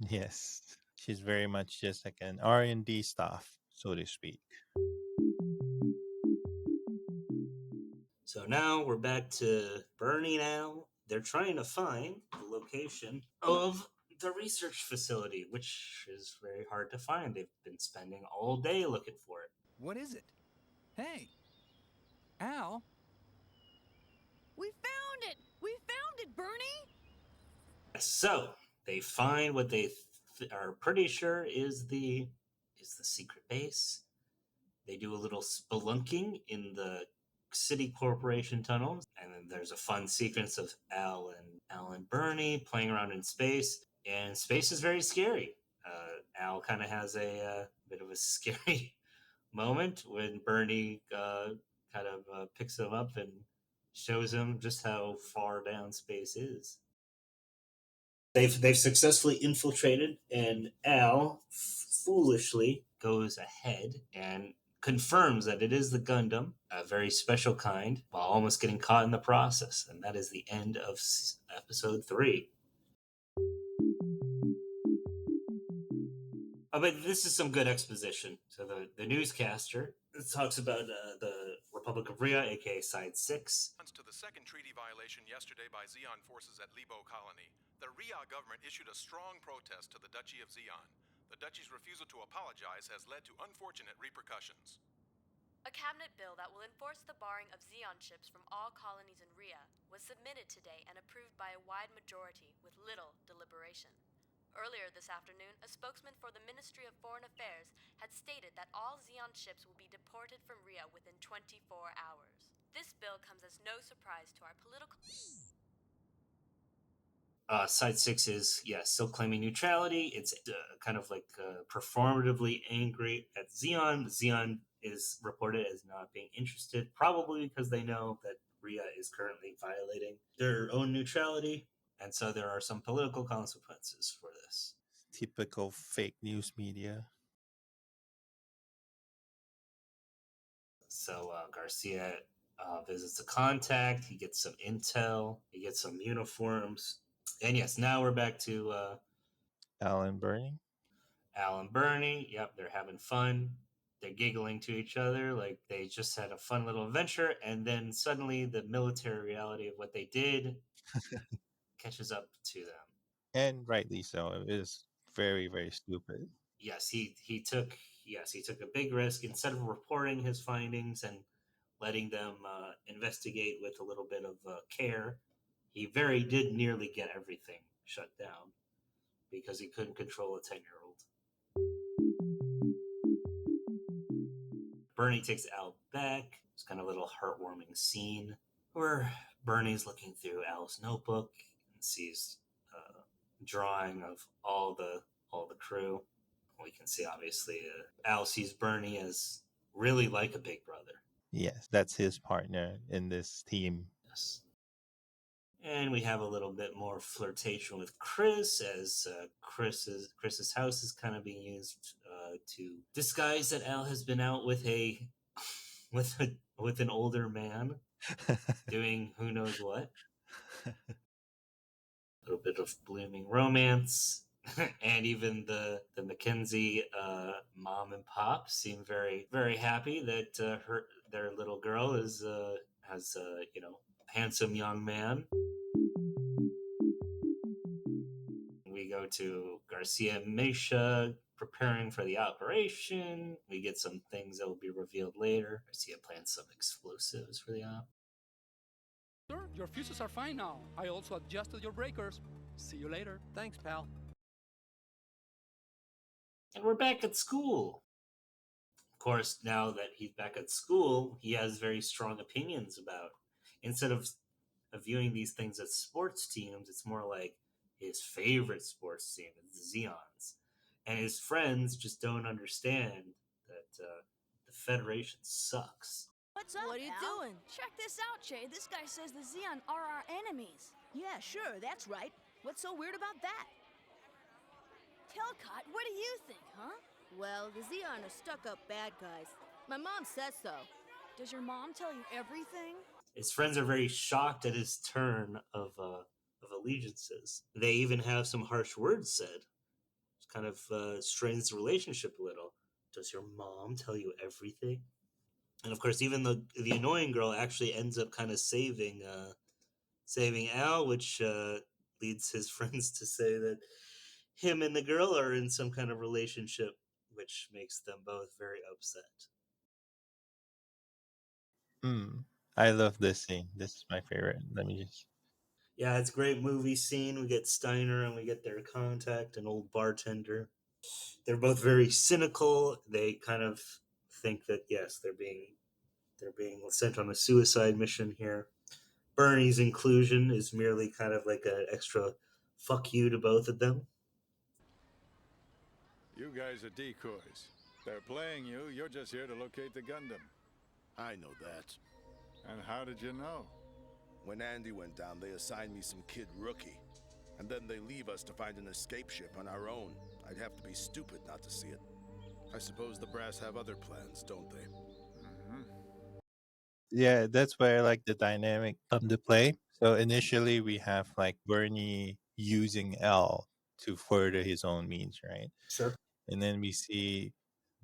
S2: Yes, she's very much just like an R&D staff, so to speak.
S1: So now we're back to Bernie now. They're trying to find the location of the research facility, which is very hard to find. They've been spending all day looking for it.
S8: What is it? Hey, Al?
S6: We found it! We found it, Bernie!
S1: So they find what they are pretty sure is the secret base. They do a little spelunking in the city corporation tunnels, and then there's a fun sequence of Al and Bernie playing around in space. And space is very scary. Al kind of has a bit of a scary moment when Bernie kind of picks him up and shows him just how far down space is. They've successfully infiltrated, and Al foolishly goes ahead and confirms that it is the Gundam, a very special kind, while almost getting caught in the process. And that is the end of episode 3. But this is some good exposition. So the newscaster talks about the Republic of Rhea, aka Side 6.
S12: To the second treaty violation yesterday by Zeon forces at Libo Colony, the Rhea government issued a strong protest to the Duchy of Zeon. The Duchy's refusal to apologize has led to unfortunate repercussions.
S13: A cabinet bill that will enforce the barring of Zeon ships from all colonies in Rhea was submitted today and approved by a wide majority with little deliberation. Earlier this afternoon, a spokesman for the Ministry of Foreign Affairs had stated that all Zeon ships will be deported from Rhea within 24 hours. This bill comes as no surprise to our political...
S1: Side 6 is, still claiming neutrality. It's kind of like performatively angry at Zeon. Zeon is reported as not being interested, probably because they know that Rhea is currently violating their own neutrality. And so there are some political consequences for this.
S2: Typical fake news media.
S1: So Garcia visits a contact. He gets some intel. He gets some uniforms. And yes, now we're back to
S2: Al and Bernie.
S1: Al and Bernie. Yep, they're having fun. They're giggling to each other like they just had a fun little adventure. And then suddenly the military reality of what they did catches up to them.
S2: And rightly so. It is very, very stupid.
S1: Yes, he took a big risk. Instead of reporting his findings and letting them investigate with a little bit of care, he very did nearly get everything shut down because he couldn't control a 10-year-old. Bernie takes Al back. It's kind of a little heartwarming scene where Bernie's looking through Al's notebook and sees a drawing of all the crew. We can see obviously Al sees Bernie as really like a big brother.
S2: Yes, that's his partner in this team.
S1: Yes. And we have a little bit more flirtation with Chris as Chris's house is kind of being used to disguise that Al has been out with with an older man doing who knows what. A little bit of blooming romance. And even the Mackenzie mom and pop seem very very happy that their little girl has handsome young man. We go to Garcia and Misha preparing for the operation. We get some things that will be revealed later. Garcia plans some explosives for the op.
S11: Sir, your fuses are fine now. I also adjusted your breakers. See you later.
S8: Thanks, pal.
S1: And we're back at school. Of course, now that he's back at school, he has very strong opinions about. Instead of viewing these things as sports teams, it's more like his favorite sports team is the Zeons. And his friends just don't understand that the Federation sucks.
S6: What's up,
S5: What are you
S6: Al?
S5: doing?
S6: Check this out, Che. This guy says the Zeon are our enemies.
S5: Yeah, sure, that's right. What's so weird about that?
S6: Telcott, what do you think, huh?
S5: Well, the Zeon are stuck-up bad guys. My mom says so.
S6: Does your mom tell you everything?
S1: His friends are very shocked at his turn of allegiances. They even have some harsh words said. It kind of strains the relationship a little. Does your mom tell you everything? And of course, even the annoying girl actually ends up kind of saving Al, which leads his friends to say that him and the girl are in some kind of relationship, which makes them both very upset.
S2: I love this scene. This is my favorite. Let me just.
S1: Yeah, it's a great movie scene. We get Steiner and we get their contact, an old bartender. They're both very cynical. They kind of think that yes, they're being sent on a suicide mission here. Bernie's inclusion is merely kind of like an extra fuck you to both of them.
S14: You guys are decoys. They're playing you. You're just here to locate the Gundam.
S9: I know that.
S14: And how did you know?
S9: When Andy went down, they assigned me some kid rookie. And then they leave us to find an escape ship on our own. I'd have to be stupid not to see it. I suppose the brass have other plans, don't they?
S2: Yeah, that's where I like the dynamic come to play. So initially we have like Bernie using L to further his own means, right?
S1: Sure.
S2: And then we see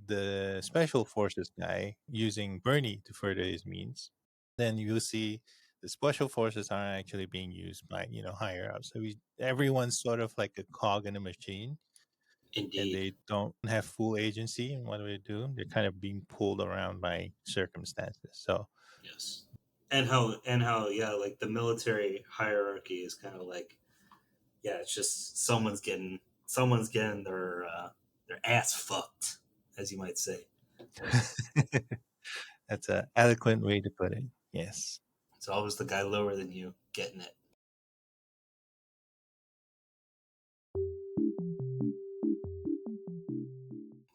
S2: the special forces guy using Bernie to further his means. Then you'll see the special forces are actually being used by higher ups. So everyone's sort of like a cog in a machine.
S1: Indeed.
S2: And they don't have full agency in what they do. They're kind of being pulled around by circumstances. So
S1: yes, and how yeah, like the military hierarchy is kind of like it's just someone's getting their ass fucked, as you might say.
S2: That's an eloquent way to put it. Yes.
S1: It's always the guy lower than you getting it.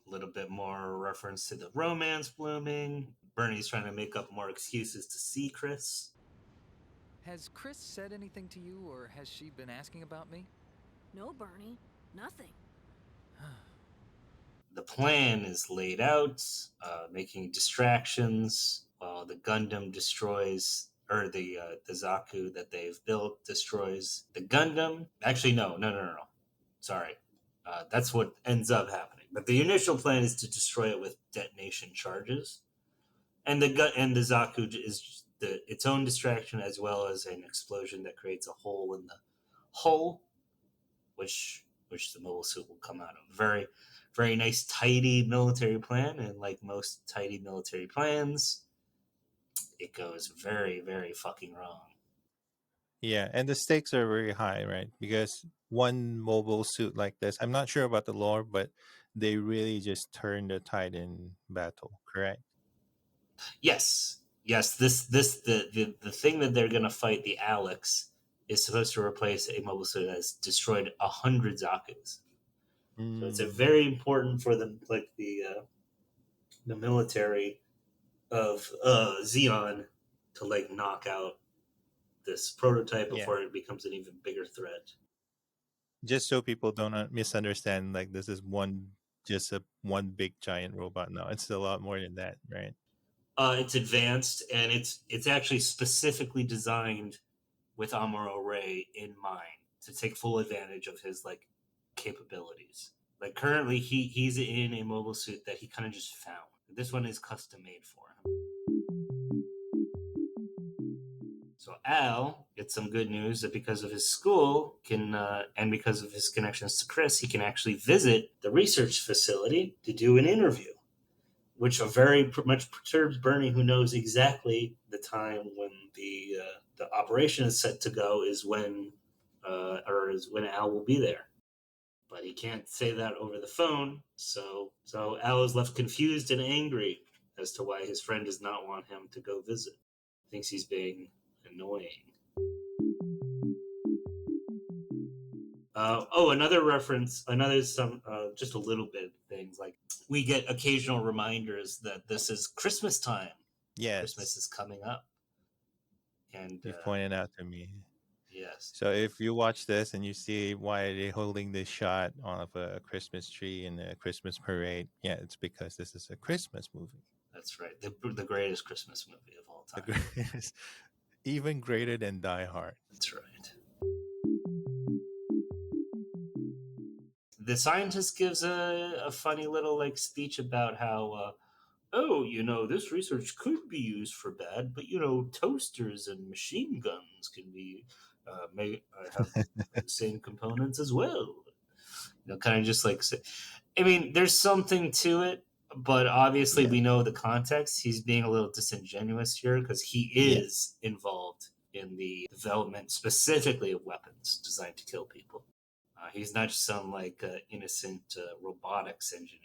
S1: A little bit more reference to the romance blooming. Bernie's trying to make up more excuses to see Chris.
S8: Has Chris said anything to you, or has she been asking about me?
S6: No, Bernie. Nothing.
S1: The plan is laid out, making distractions while the Gundam destroys, or the Zaku that they've built destroys the Gundam. Actually, no. Sorry. That's what ends up happening. But the initial plan is to destroy it with detonation charges. And the Zaku is its own distraction, as well as an explosion that creates a hole in the hull, which the mobile suit will come out of. Very, very nice, tidy military plan, and like most tidy military plans, it goes very, very fucking wrong.
S2: Yeah, and the stakes are very high, right? Because one mobile suit like this, I'm not sure about the lore, but they really just turn the tide in battle, correct?
S1: Yes, yes. The thing that they're gonna fight, the Alex, is supposed to replace a mobile suit that has destroyed 100 Zaku's. So it's a
S2: Mm,
S1: very important for the the military of Xeon to like knock out this prototype
S2: yeah.
S1: before it becomes an even bigger threat.
S2: Just so people don't misunderstand, like this is just a one big giant robot. No, it's a lot more than that, right?
S1: It's advanced and it's actually specifically designed with Amuro Ray in mind to take full advantage of his like capabilities. Like currently, he's in a mobile suit that he kind of just found. This one is custom made for him. So Al gets some good news that because of his school can and because of his connections to Chris, he can actually visit the research facility to do an interview, which much perturbs Bernie, who knows exactly the time when the operation is set to go is when Al will be there. But he can't say that over the phone, so Al is left confused and angry as to why his friend does not want him to go visit. Thinks he's being annoying. Another reference, just a little bit of things like we get occasional reminders that this is Christmas time. Christmas
S2: Yes,
S1: is coming up, and
S2: you've pointed out to me.
S1: yes,
S2: So if you watch this and you see why are they holding this shot of a Christmas tree in a Christmas parade, yeah, it's because this is a Christmas movie.
S1: that's right. The greatest Christmas movie of all
S2: The
S1: time.
S2: greatest, even greater than Die Hard.
S1: That's right. The scientist gives a funny little like speech about how oh, this research could be used for bad, but toasters and machine guns can be have the same components as well. Kind of just like, I mean, there's something to it, but obviously
S2: Yeah,
S1: we know the context. He's being a little disingenuous here because he
S2: yeah.
S1: is involved in the development specifically of weapons designed to kill people. He's not just some like innocent robotics engineer.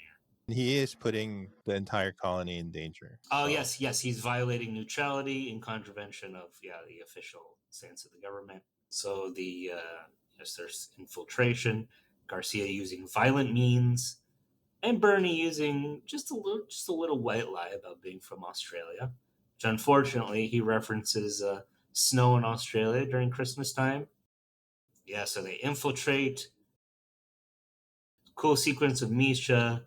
S2: He is putting the entire colony in danger.
S1: Oh
S2: So
S1: yes, yes, he's violating neutrality in contravention of the official stance of the government. So yes, there's infiltration. Garcia using violent means, and Bernie using just a little white lie about being from Australia. Which unfortunately he references snow in Australia during Christmas time. Yeah, so they infiltrate. Cool sequence of Misha.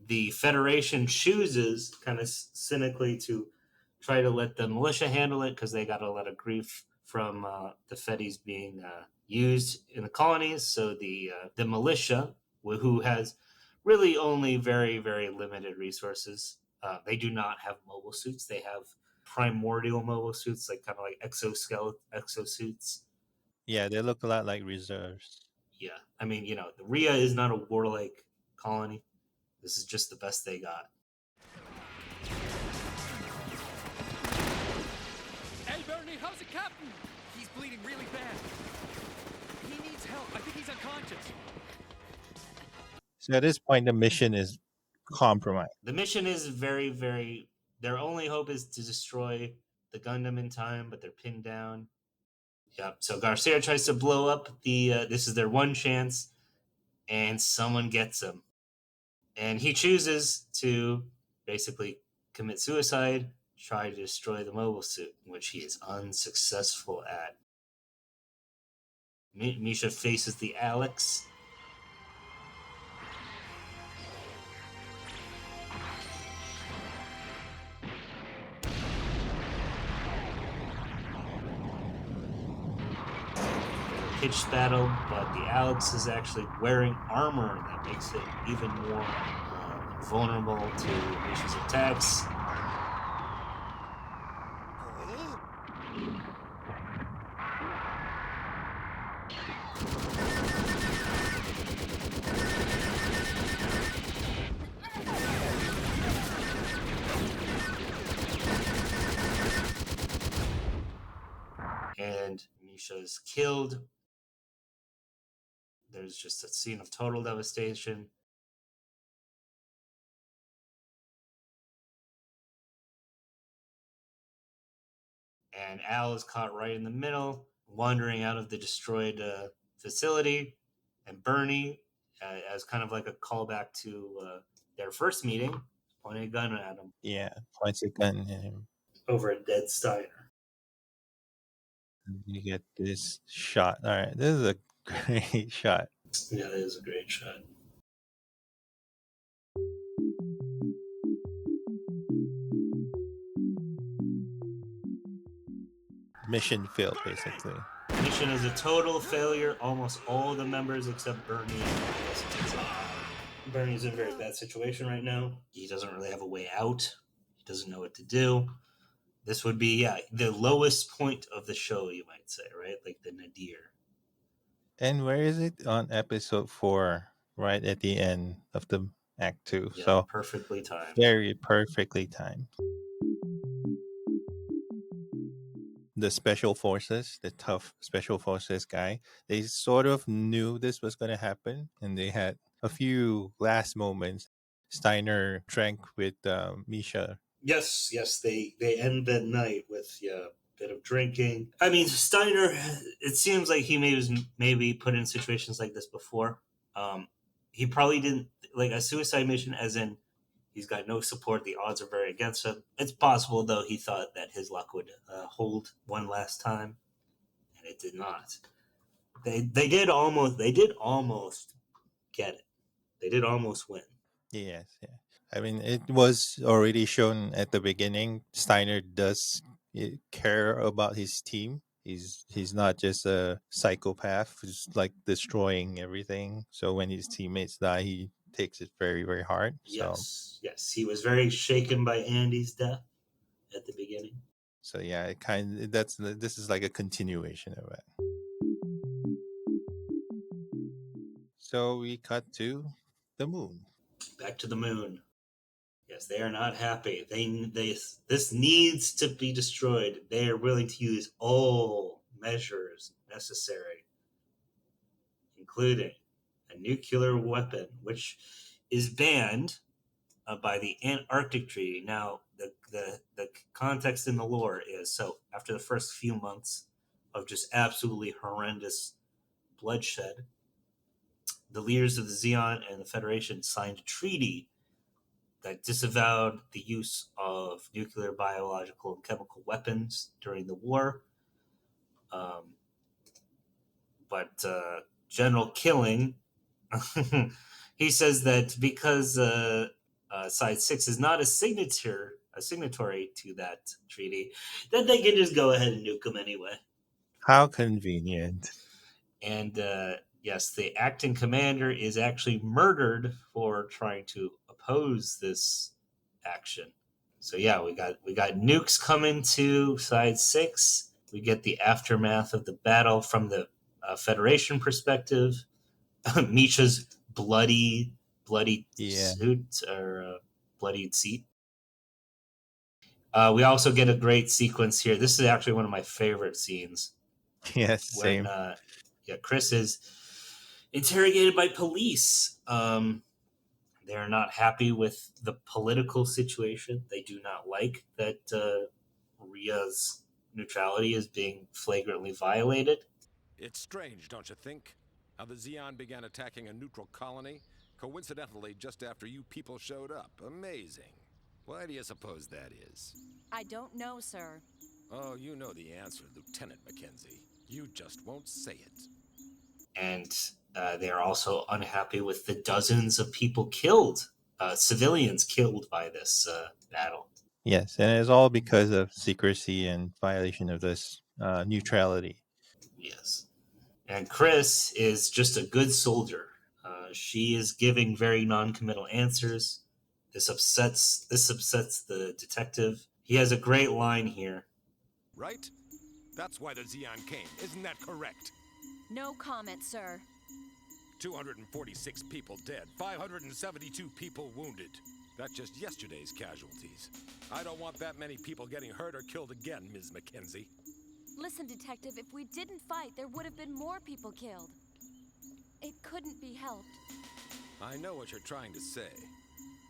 S1: The Federation chooses kind of cynically to try to let the militia handle it because they got a lot of grief from the Fedis being used in the colonies. So the militia, who has really only very very limited resources, they do not have mobile suits. They have primordial mobile suits, like kind of like exosuits.
S2: yeah, they look a lot like reserves.
S1: Yeah, I mean, the Rhea is not a warlike colony. This is just the best they got.
S11: Hey, Bernie, how's the captain? He's bleeding really bad. He needs help. I think he's unconscious.
S2: So at this point, the mission is compromised.
S1: The mission is very, very. Their only hope is to destroy the Gundam in time, but they're pinned down. Yep. So Garcia tries to blow up the. This is their one chance, and someone gets him, and he chooses to basically commit suicide, try to destroy the mobile suit, which he is unsuccessful at. Misha faces the Alex. Pitched battle, but the Alex is actually wearing armor that makes it even more vulnerable to Misha's attacks. and Misha's killed. There's just a scene of total devastation. And Al is caught right in the middle, wandering out of the destroyed facility. And Bernie, as kind of like a callback to their first meeting, pointing a gun at him.
S2: Yeah, points a gun at him.
S1: Over a dead Steiner.
S2: You get this shot. All right, this is a great shot.
S1: Yeah, it is a great shot.
S2: Mission failed, basically.
S1: Mission is a total failure. Almost all the members except Bernie. Bernie's in a very bad situation right now. He doesn't really have a way out. He doesn't know what to do. This would be, the lowest point of the show, you might say, right? Like the nadir.
S2: And where is it? On episode 4, right at the end of the Act 2.
S1: Yeah,
S2: so
S1: perfectly timed.
S2: Very perfectly timed. The special forces, the tough special forces guy, they sort of knew this was going to happen, and they had a few last moments. Steiner drank with Misha.
S1: Yes, they end that night with a bit of drinking. I mean, Steiner, it seems like he was maybe put in situations like this before. He probably didn't, like a suicide mission, as in he's got no support, the odds are very against him. It's possible, though, he thought that his luck would hold one last time, and it did not. They did almost get it. They did almost win.
S2: Yes, yeah. I mean, it was already shown at the beginning. Steiner does care about his team. He's not just a psychopath who's like destroying everything. So when his teammates die, he takes it very, very hard.
S1: Yes, he was very shaken by Andy's death at the beginning.
S2: So yeah, this is like a continuation of it. So we cut to the moon.
S1: Back to the moon. Yes, they are not happy. This needs to be destroyed. They are willing to use all measures necessary, including a nuclear weapon, which is banned by the Antarctic Treaty. Now, the context in the lore is, so after the first few months of just absolutely horrendous bloodshed, the leaders of the Zeon and the Federation signed a treaty that disavowed the use of nuclear, biological, and chemical weapons during the war. But General Killing, he says that because Side 6 is not a signatory to that treaty, that they can just go ahead and nuke them anyway.
S2: How convenient.
S1: And yes, the acting commander is actually murdered for trying to oppose this action. So yeah, we got nukes coming to Side 6. We get the aftermath of the battle from the Federation perspective. Misha's bloody suit, or bloodied seat. We also get a great sequence here. This is actually one of my favorite scenes.
S2: Yes, same.
S1: When Chris is interrogated by police. They're not happy with the political situation. They do not like that Ria's neutrality is being flagrantly violated.
S15: It's strange, don't you think? How the Zeon began attacking a neutral colony, coincidentally just after you people showed up. Amazing. Why do you suppose that is?
S10: I don't know, sir.
S15: Oh, you know the answer, Lieutenant Mackenzie. You just won't say it.
S1: And they are also unhappy with the dozens of people killed, civilians killed by this battle.
S2: Yes, and it's all because of secrecy and violation of this neutrality.
S1: Yes. And Chris is just a good soldier. She is giving very non-committal answers. This upsets the detective. He has a great line here.
S15: Right? That's why the Zeon came. Isn't that correct?
S10: No comment, sir.
S15: 246 people dead, 572 people wounded. That's just yesterday's casualties. I don't want that many people getting hurt or killed again, Ms. Mackenzie.
S10: Listen, Detective, if we didn't fight, there would have been more people killed. It couldn't be helped.
S15: I know what you're trying to say,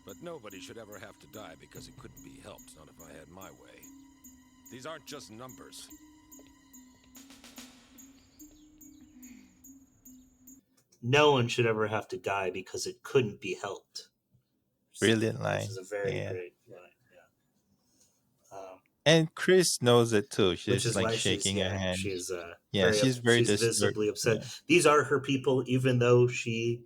S15: but nobody should ever have to die because it couldn't be helped, not if I had my way. These aren't just numbers.
S1: No one should ever have to die because it couldn't be helped.
S2: Brilliant line.
S1: Which is a very
S2: Yeah.
S1: great line.
S2: And Chris knows it too.
S1: Which
S2: She's
S1: is
S2: like
S1: why
S2: shaking her hand.
S1: she's
S2: Yeah, she's very
S1: she's visibly upset.
S2: Yeah.
S1: These are her people, even though she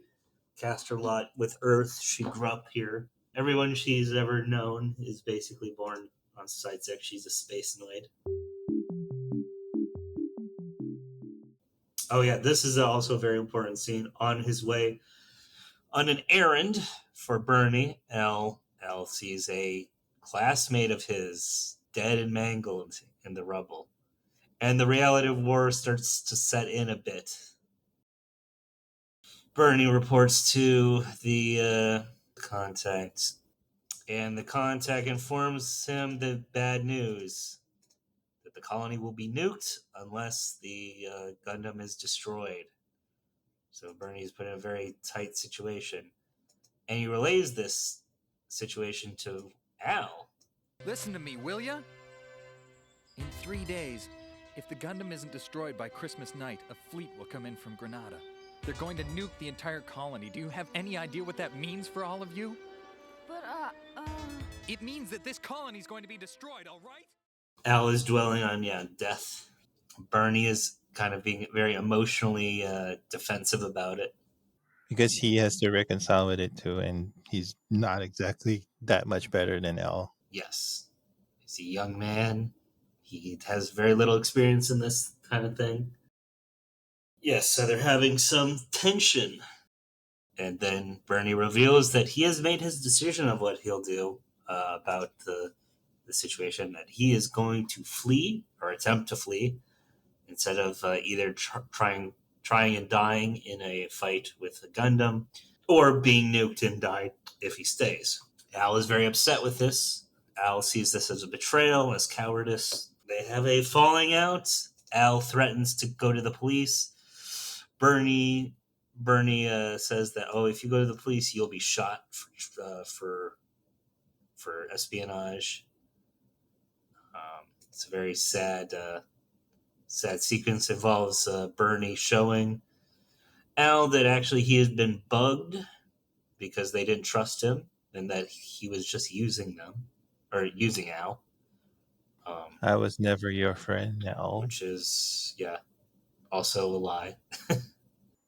S1: cast her lot with Earth. She grew up here. Everyone she's ever known is basically born on Side 6. She's a space noid. Oh yeah, this is also a very important scene. On his way on an errand for Bernie, L sees a classmate of his dead and mangled in the rubble. And the reality of war starts to set in a bit. Bernie reports to the contact, and the contact informs him the bad news that the colony will be nuked unless the Gundam is destroyed. So Bernie's put in a very tight situation, and he relays this situation to Al.
S11: Listen to me, will ya? In 3 days, if the Gundam isn't destroyed by Christmas night, a fleet will come in from Granada. They're going to nuke the entire colony. Do you have any idea what that means for all of you?
S6: But,
S11: It means that this colony's going to be destroyed, all right?
S1: Al is dwelling on, death. Bernie is kind of being very emotionally defensive about it.
S2: Because he has to reconcile with it too, and he's not exactly that much better than L.
S1: Yes. He's a young man. He has very little experience in this kind of thing. Yes, so they're having some tension. And then Bernie reveals that he has made his decision of what he'll do about the situation, that he is going to flee or attempt to flee instead of either trying and dying in a fight with a Gundam or being nuked and died if he stays. Al is very upset with this. Al sees this as a betrayal, as cowardice. They have a falling out. Al threatens to go to the police. Bernie says that, if you go to the police, you'll be shot for espionage. It's a very sad sequence. Involves Bernie showing Al that actually he has been bugged because they didn't trust him and that he was just using them or using Al.
S2: I was never your friend, Al.
S1: Which is also a lie.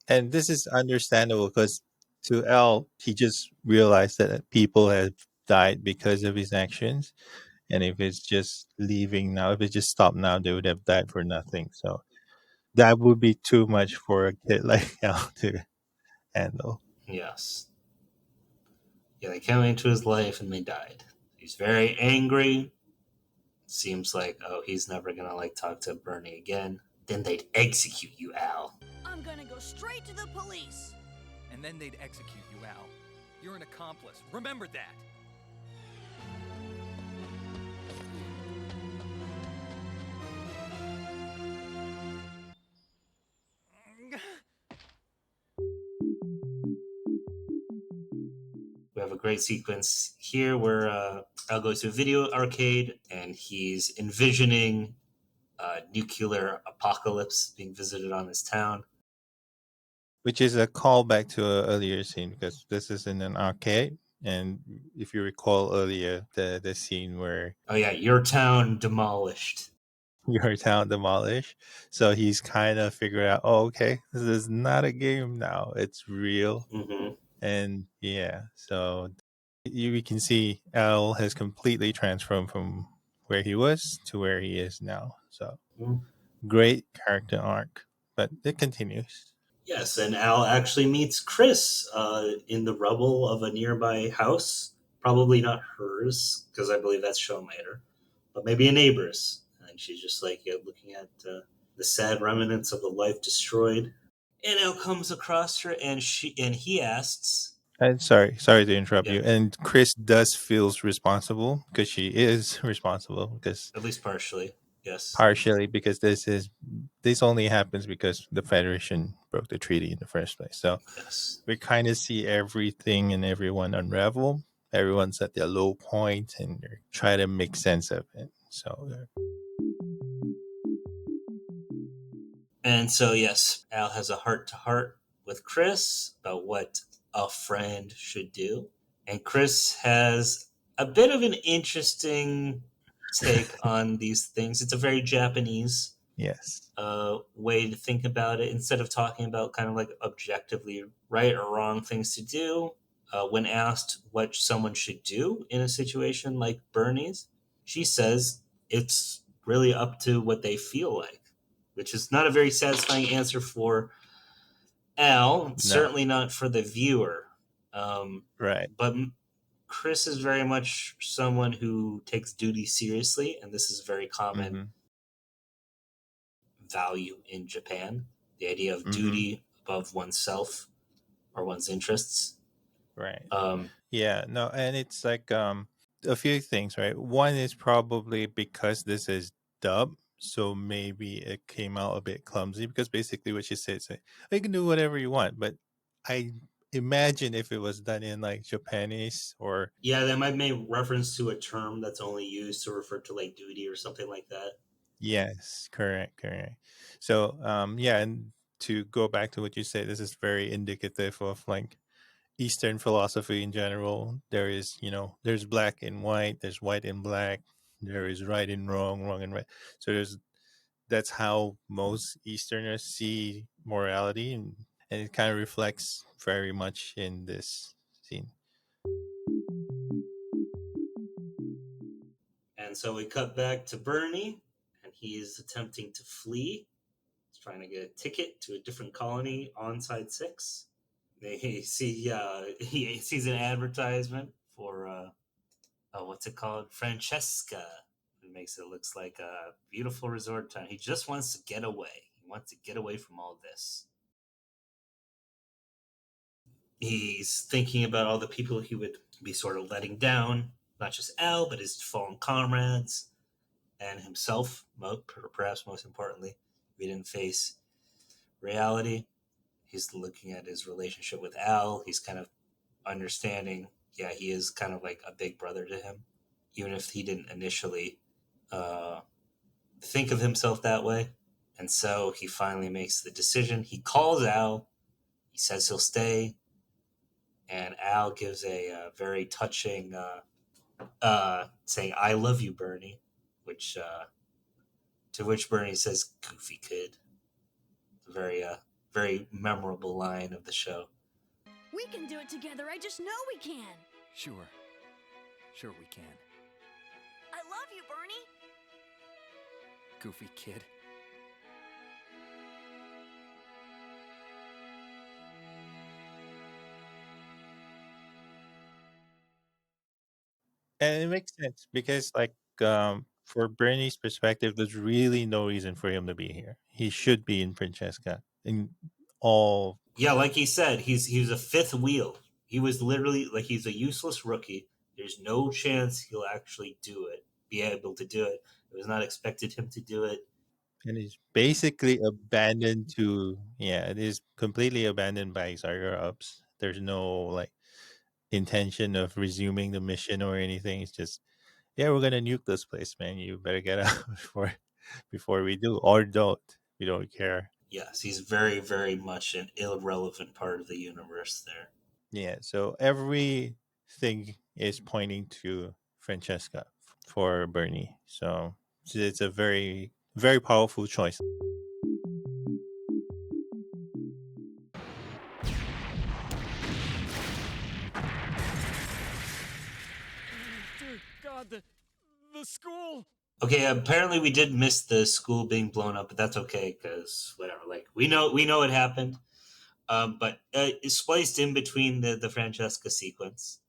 S2: And this is understandable because to L, he just realized that people have died because of his actions. And if it's just leaving now, if it just stopped now, they would have died for nothing. So that would be too much for a kid like L to handle.
S1: Yes. Yeah, they came into his life and they died. He's very angry. Seems like, he's never gonna talk to Bernie again. Then they'd execute you, Al.
S6: I'm gonna go straight to the police.
S11: And then they'd execute you, Al. You're an accomplice. Remember that.
S1: We have a great sequence here where Al goes to a video arcade and he's envisioning nuclear apocalypse being visited on his town.
S2: Which is a callback to an earlier scene because this is in an arcade. And if you recall earlier, the scene where...
S1: Oh yeah, your town demolished.
S2: Your town demolished. So he's kind of figured out, okay, this is not a game now. It's real.
S1: Mm-hmm.
S2: And so we can see Al has completely transformed from where he was to where he is now. So great character arc, but it continues.
S1: Yes, and Al actually meets Chris in the rubble of a nearby house. Probably not hers, because I believe that's shown later, but maybe a neighbor's. And she's just looking at the sad remnants of the life destroyed. And Al comes across her, and he asks.
S2: And sorry to interrupt you. And Chris does feels responsible because she is responsible because
S1: at least partially. Yes.
S2: partially because this only happens because the Federation broke the treaty in the first place. So
S1: Yes.
S2: we kind of see everything and everyone unravel. Everyone's at their low point and they try to make sense of it. So
S1: And so, yes, Al has a heart to heart with Chris about what a friend should do. And Chris has a bit of an interesting take on these things. It's a very Japanese
S2: yes,
S1: way to think about it. Instead of talking about kind of like objectively right or wrong things to do, when asked what someone should do in a situation like Bernie's, she says it's really up to what they feel like, which is not a very satisfying answer for Al,
S2: no,
S1: certainly not for the viewer.
S2: right.
S1: But Chris is very much someone who takes duty seriously, and this is a very common
S2: Mm-hmm.
S1: value in Japan, the idea of
S2: Mm-hmm.
S1: duty above oneself or one's interests.
S2: Right.
S1: Um,
S2: Yeah, no, and it's like a few things, right? One is probably because this is dub, so maybe it came out a bit clumsy because basically what she said is like, you can do whatever you want, but I imagine if it was done in like Japanese or
S1: yeah, that might make reference to a term that's only used to refer to like duty or something like that.
S2: yes, correct, correct. So yeah, and to go back to what you said, this is very indicative of like Eastern philosophy in general. There is, there's black and white, there's white and black, there is right and wrong, wrong and right. So that's how most Easterners see morality, and it kind of reflects very much in this scene.
S1: And so we cut back to Bernie, and he's attempting to flee. He's trying to get a ticket to a different colony on Side 6. He sees an advertisement for what's it called, Francesca. It makes it looks like a beautiful resort town. He just wants to get away. He wants to get away from all this. He's thinking about all the people he would be sort of letting down, not just Al, but his fallen comrades and himself. Perhaps most importantly, if he didn't face reality. He's looking at his relationship with Al. He's kind of understanding, yeah, he is kind of like a big brother to him, even if he didn't initially uh, think of himself that way. And so he finally makes the decision. He calls Al. He says he'll stay, and Al gives a very touching saying, "I love you, Bernie," which to which Bernie says, "Goofy kid." A very memorable line of the show.
S6: We can do it together. I just know we can.
S11: Sure. Sure we can.
S6: I love you, Bernie.
S11: Goofy kid.
S2: And it makes sense because like for Bernie's perspective, there's really no reason for him to be here. He should be in Francesca in all.
S1: Yeah, like he said, he was a fifth wheel. He was literally like he's a useless rookie. There's no chance he'll actually do it, be able to do it. It was not expected him to do it.
S2: And he's basically abandoned to, yeah, it is completely abandoned by his higher ups. There's no like intention of resuming the mission or anything. It's just, yeah, we're gonna nuke this place, man. You better get out before we do, or don't. We don't care.
S1: Yes, he's very, very much an irrelevant part of the universe there.
S2: Yeah, so everything is pointing to Francesca for Bernie. So it's a very, very powerful choice.
S4: Dear God, the school.
S1: Okay, apparently we did miss the school being blown up, but that's okay because whatever. Like we know it happened. But it's spliced in between the Francesca sequence.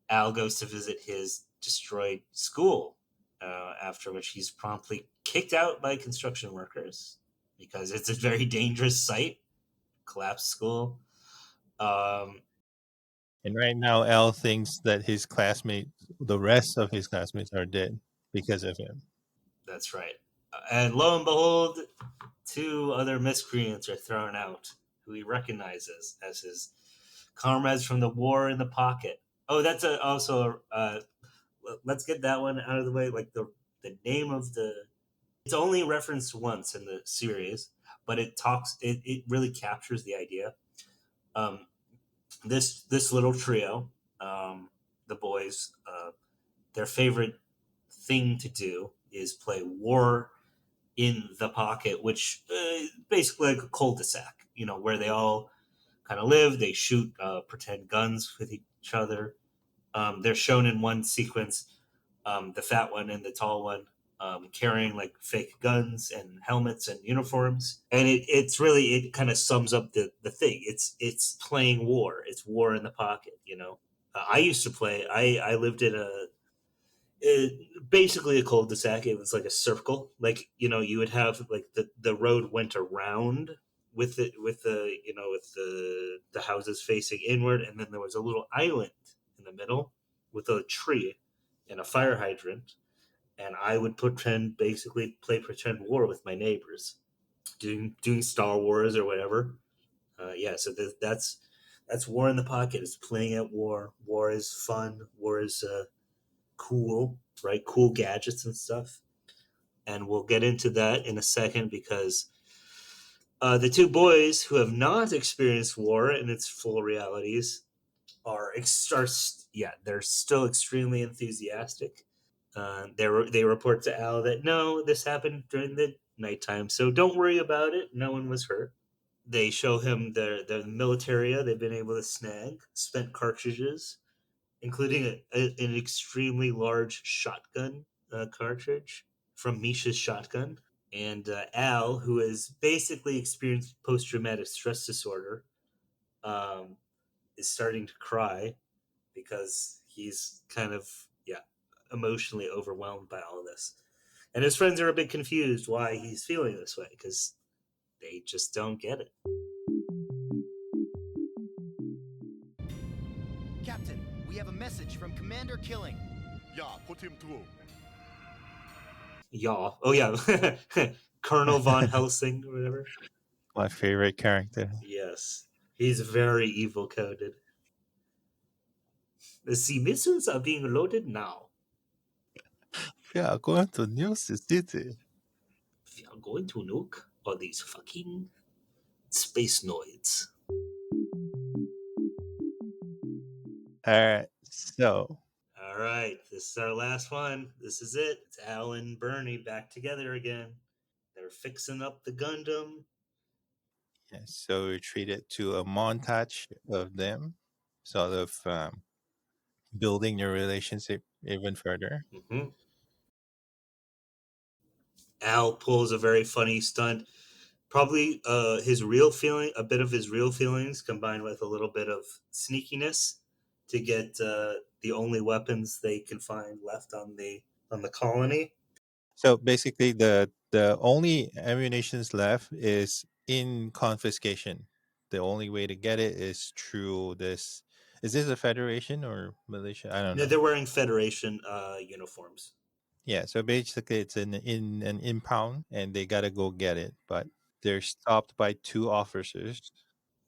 S1: Al goes to visit his destroyed school, after which he's promptly kicked out by construction workers because it's a very dangerous site. Collapsed school. Um,
S2: And right now, Al thinks that his classmates, the rest of his classmates, are dead because of him.
S1: that's right. And lo and behold, two other miscreants are thrown out, who he recognizes as his comrades from the war in the pocket. Oh, that's also let's get that one out of the way. Like the name of the, it's only referenced once in the series, but it really captures the idea. Um, this little trio, the boys, their favorite thing to do is play war in the pocket, which basically like a cul-de-sac, where they all kind of live. They shoot pretend guns with each other. They're shown in one sequence, the fat one and the tall one, carrying like fake guns and helmets and uniforms, and it kind of sums up the thing. It's playing war. It's war in the pocket. I used to play. I lived in basically a cul-de-sac. It was like a circle. Like you would have like the road went around with the houses facing inward, and then there was a little island in the middle with a tree and a fire hydrant, and I would basically play pretend war with my neighbors, doing Star Wars or whatever. Yeah, so that's war in the pocket. It's playing at war. War is fun. War is cool, right? Cool gadgets and stuff. And we'll get into that in a second because the two boys who have not experienced war in its full realities yeah, they're still extremely enthusiastic. They report to Al that no, this happened during the nighttime, so don't worry about it. No one was hurt. They show him the militaria they've been able to snag, spent cartridges, including an extremely large shotgun cartridge from Misha's shotgun. And Al, who has basically experienced post traumatic stress disorder, um, is starting to cry because he's kind of, yeah, emotionally overwhelmed by all of this. And his friends are a bit confused why he's feeling this way because they just don't get it.
S16: Captain, we have a message from Commander Killing.
S17: Yeah, put him through.
S1: Yeah. Oh, yeah. Colonel Von Helsing or whatever.
S2: My favorite character.
S1: Yes. He's very evil coded. The missiles are being loaded now.
S2: We are going to nuke the city.
S1: We are going to nuke all these fucking space noids.
S2: Alright, so.
S1: Alright, this is our last one. This is it. It's Al and Bernie back together again. They're fixing up the Gundam.
S2: Yeah, so we treated to a montage of them sort of building your relationship even further.
S1: Mm-hmm. Al pulls a very funny stunt. Probably a bit of his real feelings combined with a little bit of sneakiness to get the only weapons they can find left on the colony.
S2: So basically, the only ammunitions left is in confiscation. The only way to get it is through this. Is this a federation or militia? I don't
S1: No,
S2: know.
S1: they're wearing Federation uniforms.
S2: Yeah, so basically, it's in an impound, and they gotta go get it, but they're stopped by two officers.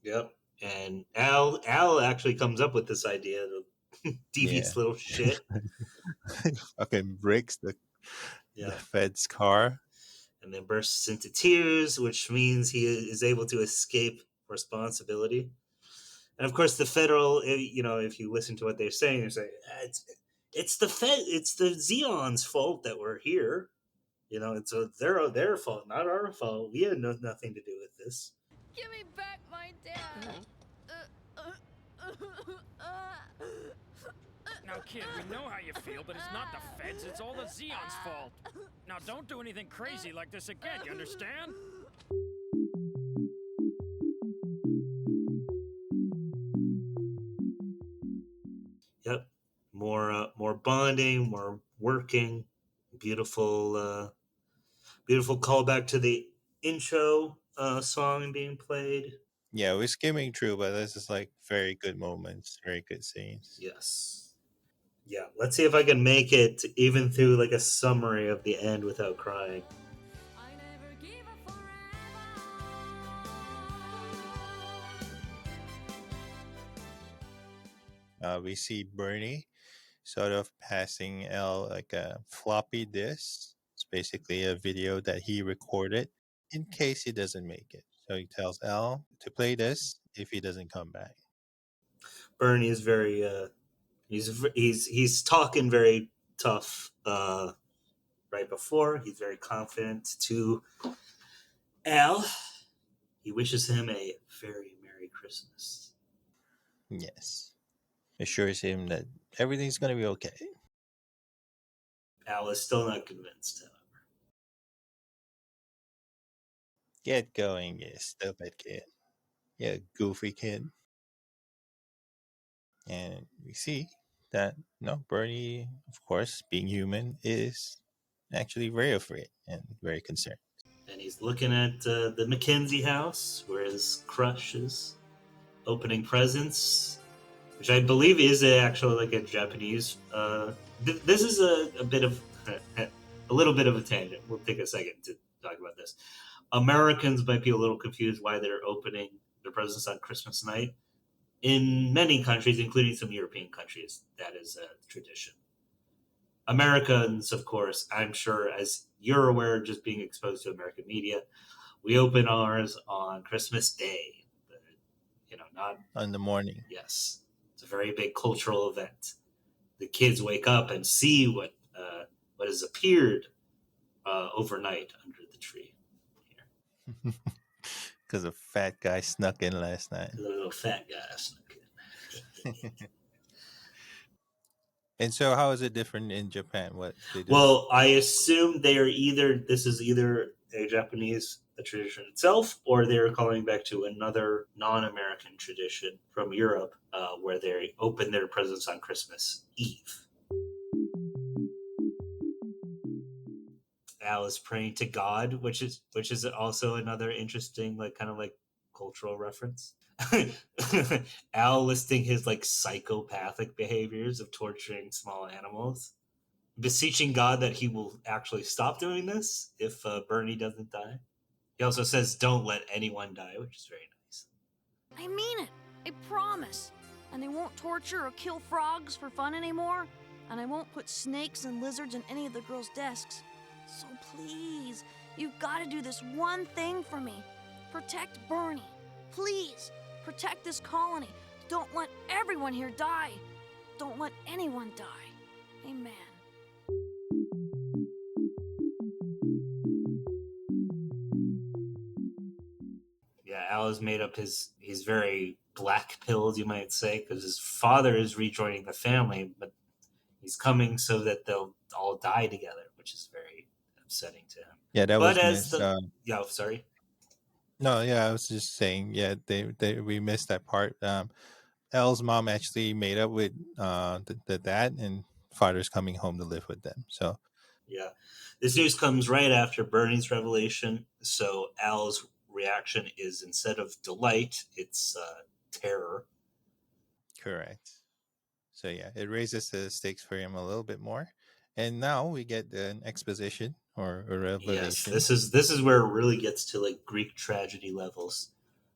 S1: Yep. And Al actually comes up with this idea. The devious little shit.
S2: Fucking breaks the
S1: Yeah.
S2: Fed's car.
S1: And then bursts into tears, which means he is able to escape responsibility. And of course, the federal, if you listen to what they're saying, they're saying, it's the Zeon's fault that we're here. It's their fault, not our fault. We had nothing to do with this.
S6: Give me back my dad.
S4: Now, kid, we know how you feel, but it's not the feds. It's all the Zeon's fault. Now, don't do anything crazy like this again, you understand?
S1: Yep. More bonding, more working. Beautiful callback to the intro song being played.
S2: Yeah, we're skimming through, but this is like very good moments, very good scenes.
S1: Yes. Yeah, let's see if I can make it even through like a summary of the end without crying.
S2: We see Bernie sort of passing L like a floppy disk. It's basically a video that he recorded in case he doesn't make it. So he tells L to play this if he doesn't come back.
S1: Bernie is very he's talking very tough right before. He's very confident to Al. He wishes him a very Merry Christmas.
S2: Yes. Assures him that everything's going to be okay.
S1: Al is still not convinced, however.
S2: Get going, you stupid kid. Yeah, goofy kid. And we see that Bernie, of course, being human, is actually very afraid and very concerned.
S1: And he's looking at the Mackenzie house where his crush is opening presents, which I believe is actually like a Japanese. This is a bit of a little bit of a tangent. We'll take a second to talk about this. Americans might be a little confused why they're opening their presents on Christmas night. In many countries, including some European countries, that is a tradition. Americans, of course, I'm sure, as you're aware, just being exposed to American media, we open ours on Christmas Day. Not
S2: in the morning.
S1: Yes, it's a very big cultural event. The kids wake up and see what has appeared overnight under the tree.
S2: Because a fat guy snuck in last night.
S1: The little fat guy snuck in.
S2: And so, how is it different in Japan? What they do?
S1: Well, I assume this is either a Japanese tradition itself, or they're calling back to another non-American tradition from Europe, where they open their presents on Christmas Eve. Al is praying to God, which is also another interesting, like, kind of like cultural reference. Al listing his like psychopathic behaviors of torturing small animals, beseeching God that he will actually stop doing this if Bernie doesn't die. He also says, "Don't let anyone die," which is very nice.
S6: I mean it. I promise. And they won't torture or kill frogs for fun anymore. And I won't put snakes and lizards in any of the girls' desks. So please, you've got to do this one thing for me. Protect Bernie. Please, protect this colony. Don't let everyone here die. Don't let anyone die. Amen.
S1: Yeah, Al has made up he's very black-pilled, you might say, because his father is rejoining the family, but he's coming so that they'll all die together, which is very upsetting to him.
S2: Yeah, that
S1: but
S2: was
S1: as
S2: missed.
S1: Sorry.
S2: No, yeah, I was just saying. Yeah, we missed that part. Elle's mom actually made up with the dad, and father's coming home to live with them. So
S1: yeah, this news comes right after Bernie's revelation. So Al's reaction is, instead of delight, it's terror.
S2: correct. So yeah, it raises the stakes for him a little bit more, and now we get an exposition or a revelation.
S1: Yes, this is where it really gets to like Greek tragedy levels.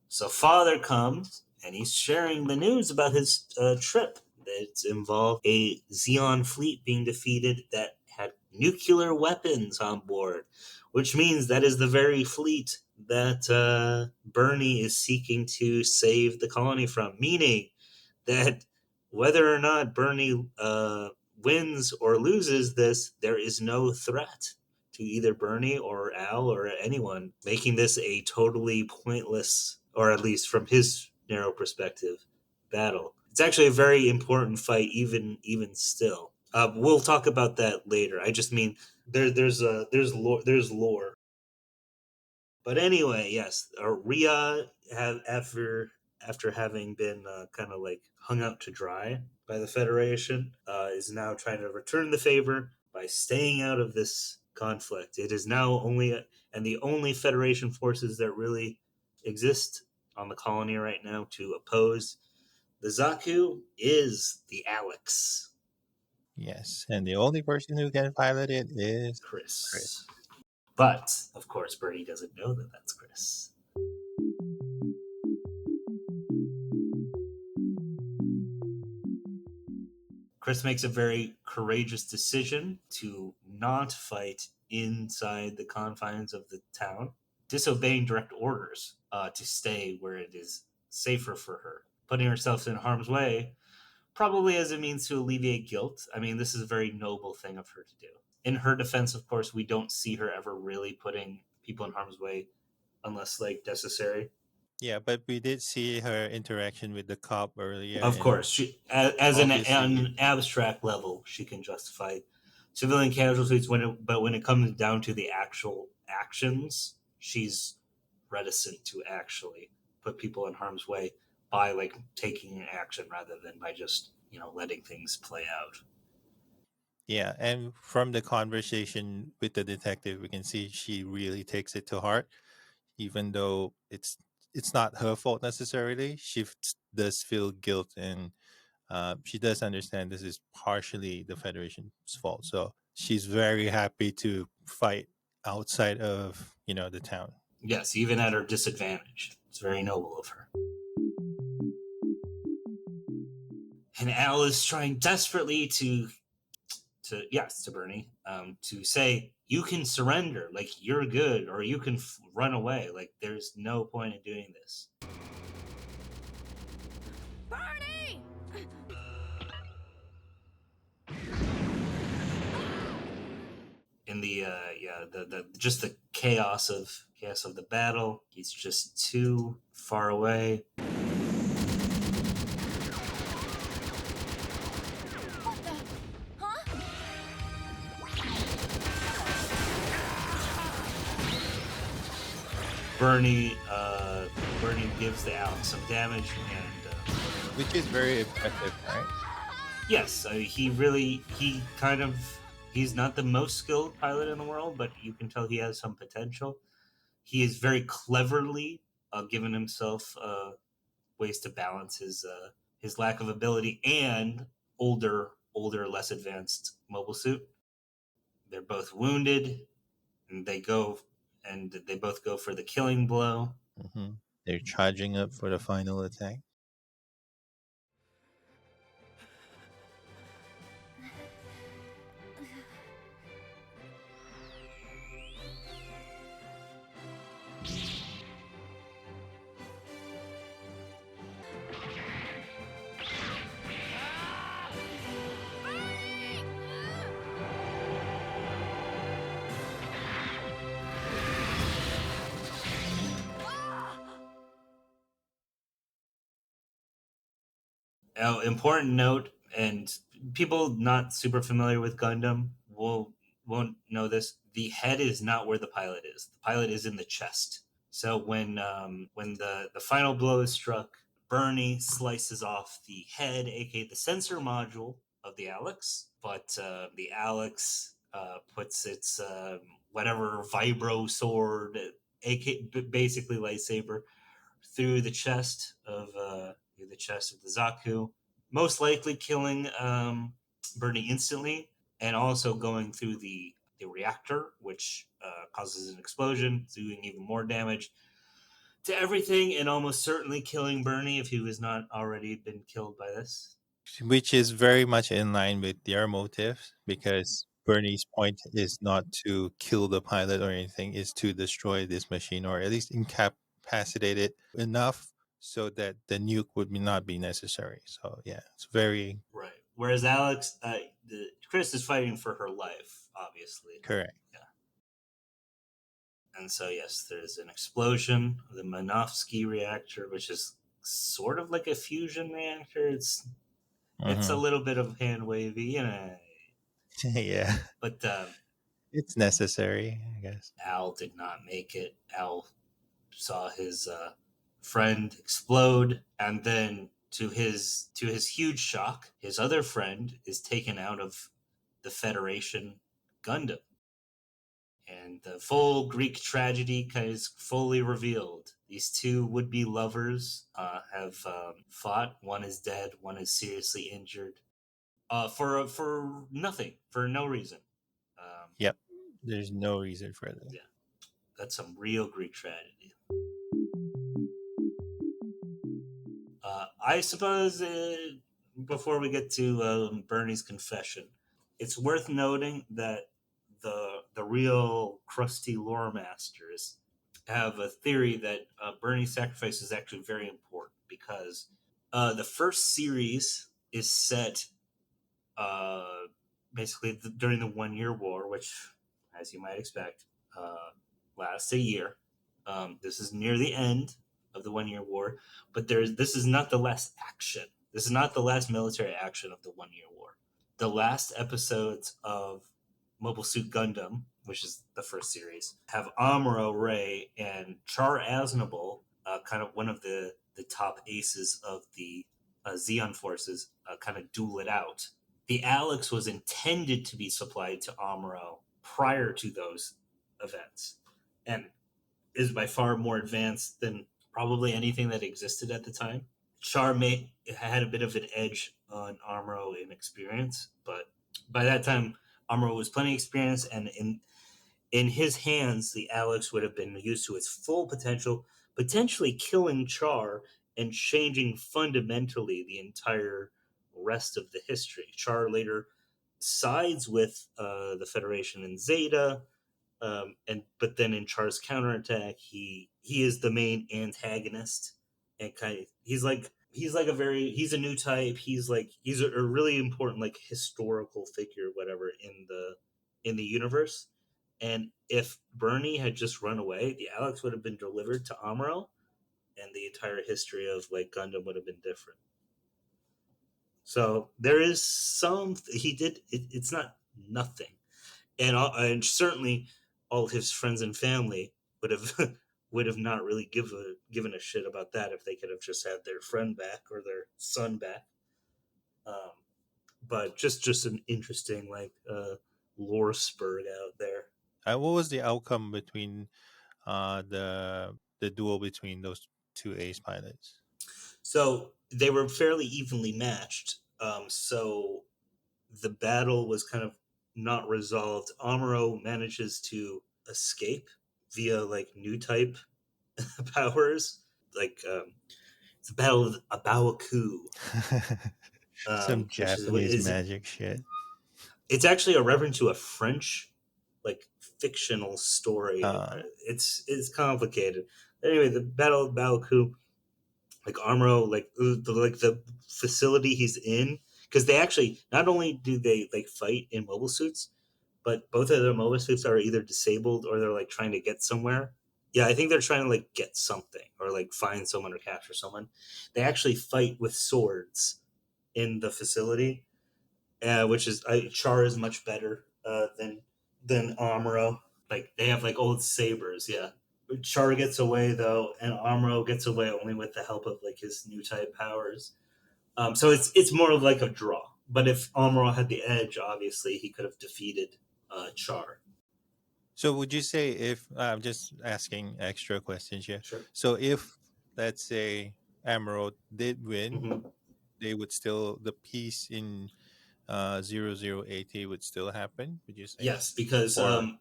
S1: So father comes and he's sharing the news about his trip. That involved a Zeon fleet being defeated that had nuclear weapons on board, which means that is the very fleet that Bernie is seeking to save the colony from. Meaning that whether or not Bernie wins or loses this, there is no threat to either Bernie or Al or anyone, making this a totally pointless, or at least from his narrow perspective, battle. It's actually a very important fight, even still. We'll talk about that later. I just mean there's lore. But anyway, yes, Rhea after having been kind of like hung out to dry by the Federation, is now trying to return the favor by staying out of this conflict. It is now and the only Federation forces that really exist on the colony right now to oppose the Zaku is the Alex.
S2: Yes, and the only person who can pilot it is
S1: Chris. But, of course, Bernie doesn't know that that's Chris. Chris makes a very courageous decision to not fight inside the confines of the town, disobeying direct orders to stay where it is safer for her, putting herself in harm's way, probably as a means to alleviate guilt. I mean, this is a very noble thing of her to do. In her defense, of course, we don't see her ever really putting people in harm's way unless like necessary.
S2: Yeah, but we did see her interaction with the cop earlier,
S1: Of
S2: and
S1: course, as
S2: obviously,
S1: an abstract level, she can justify civilian casualties but when it comes down to the actual actions, she's reticent to actually put people in harm's way by like taking action rather than by just letting things play out.
S2: yeah, and from the conversation with the detective, we can see she really takes it to heart, even though it's not her fault necessarily. She does feel guilt, and she does understand this is partially the Federation's fault. So she's very happy to fight outside of the town.
S1: Yes, even at her disadvantage. It's very noble of her. And Al is trying desperately to Bernie, to say you can surrender, like you're good, or you can run away. Like there's no point in doing this.
S6: Bernie!
S1: In the the just the chaos of the battle, he's just too far away.
S6: What the? Huh?
S1: Bernie gives the Alex some damage, and
S2: which is very impressive, right?
S1: yes, he's not the most skilled pilot in the world, but you can tell he has some potential. He is very cleverly given himself ways to balance his lack of ability and older, less advanced mobile suit. They're both wounded, and they both go for the killing blow.
S2: Mm-hmm. They're charging up for the final attack.
S1: Important note, and people not super familiar with Gundam won't know this. The head is not where the pilot is. The pilot is in the chest. So when the final blow is struck, Bernie slices off the head, aka the sensor module of the Alex. But the Alex puts its whatever vibro sword, aka basically lightsaber, through the chest of the Zaku, most likely killing Bernie instantly, and also going through the reactor, which causes an explosion, doing even more damage to everything, and almost certainly killing Bernie if he was not already been killed by this.
S2: Which is very much in line with their motives, because Bernie's point is not to kill the pilot or anything, is to destroy this machine, or at least incapacitate it enough so that the nuke would not be necessary. So yeah, it's very
S1: right. Whereas Alex, Chris is fighting for her life, obviously.
S2: correct.
S1: Yeah. And so yes, there's an explosion of the Minovsky reactor, which is sort of like a fusion reactor. It's a little bit of hand wavy,
S2: Yeah,
S1: but
S2: it's necessary, I guess.
S1: Al did not make it. Al saw his friend explode, and then to his huge shock, his other friend is taken out of the Federation Gundam, and the full Greek tragedy is fully revealed. These two would-be lovers have fought. One is dead. One is seriously injured. For nothing, for no reason.
S2: Yep, there's no reason for that.
S1: Yeah, that's some real Greek tragedy. I suppose before we get to Bernie's confession, it's worth noting that the real crusty lore masters have a theory that Bernie's sacrifice is actually very important because the first series is set uh, basically during the 1 Year War, which, as you might expect, lasts a year. This is near the end of the 1 Year War, but this is not the last action. This is not the last military action of the 1 Year War. The last episodes of Mobile Suit Gundam, which is the first series, have Amuro, Ray, and Char Aznable, kind of one of the top aces of the Zeon forces, kind of duel it out. The Alex was intended to be supplied to Amuro prior to those events, and is by far more advanced than probably anything that existed at the time. Had a bit of an edge on Amuro in experience, but by that time, Amuro was plenty experienced, and in his hands, the Alex would have been used to its full potential, potentially killing Char and changing fundamentally the entire rest of the history. Char later sides with the Federation and Zeta, and but then in Char's counterattack, he is the main antagonist, and kind of he's a new type. He's a really important like historical figure, whatever in the universe. And if Bernie had just run away, the Alex would have been delivered to Amuro, and the entire history of like Gundam would have been different. So there is some he did. It's not nothing, and certainly all his friends and family would have would have not really given a shit about that if they could have just had their friend back or their son back. Um, but just an interesting like lore spurt out there.
S2: What was the outcome between the duel between those two ace pilots?
S1: So they were fairly evenly matched. So the battle was kind of not resolved. Amuro manages to escape via like new type powers. Like it's the Battle of Abawaku.
S2: Some
S1: Which
S2: Japanese magic shit.
S1: It's actually a reference to a French like fictional story. It's complicated. Anyway, the Battle of Baoku, like Amuro, like the facility he's in, because they actually not only do they like fight in mobile suits, but both of their mobile suits are either disabled or they're like trying to get somewhere. Yeah, I think they're trying to like get something or like find someone or capture someone. They actually fight with swords in the facility, which is Char is much better than Amuro. Like they have like old sabers, yeah. Char gets away though, and Amuro gets away only with the help of like his new type powers. So it's more of like a draw. But if Amuro had the edge, obviously he could have defeated Char.
S2: So would you say if I'm just asking extra questions here?
S1: Sure.
S2: So if let's say Emerald did win,
S1: Mm-hmm.
S2: they would still the peace in 0080 would still happen. Would you say?
S1: Yes, because a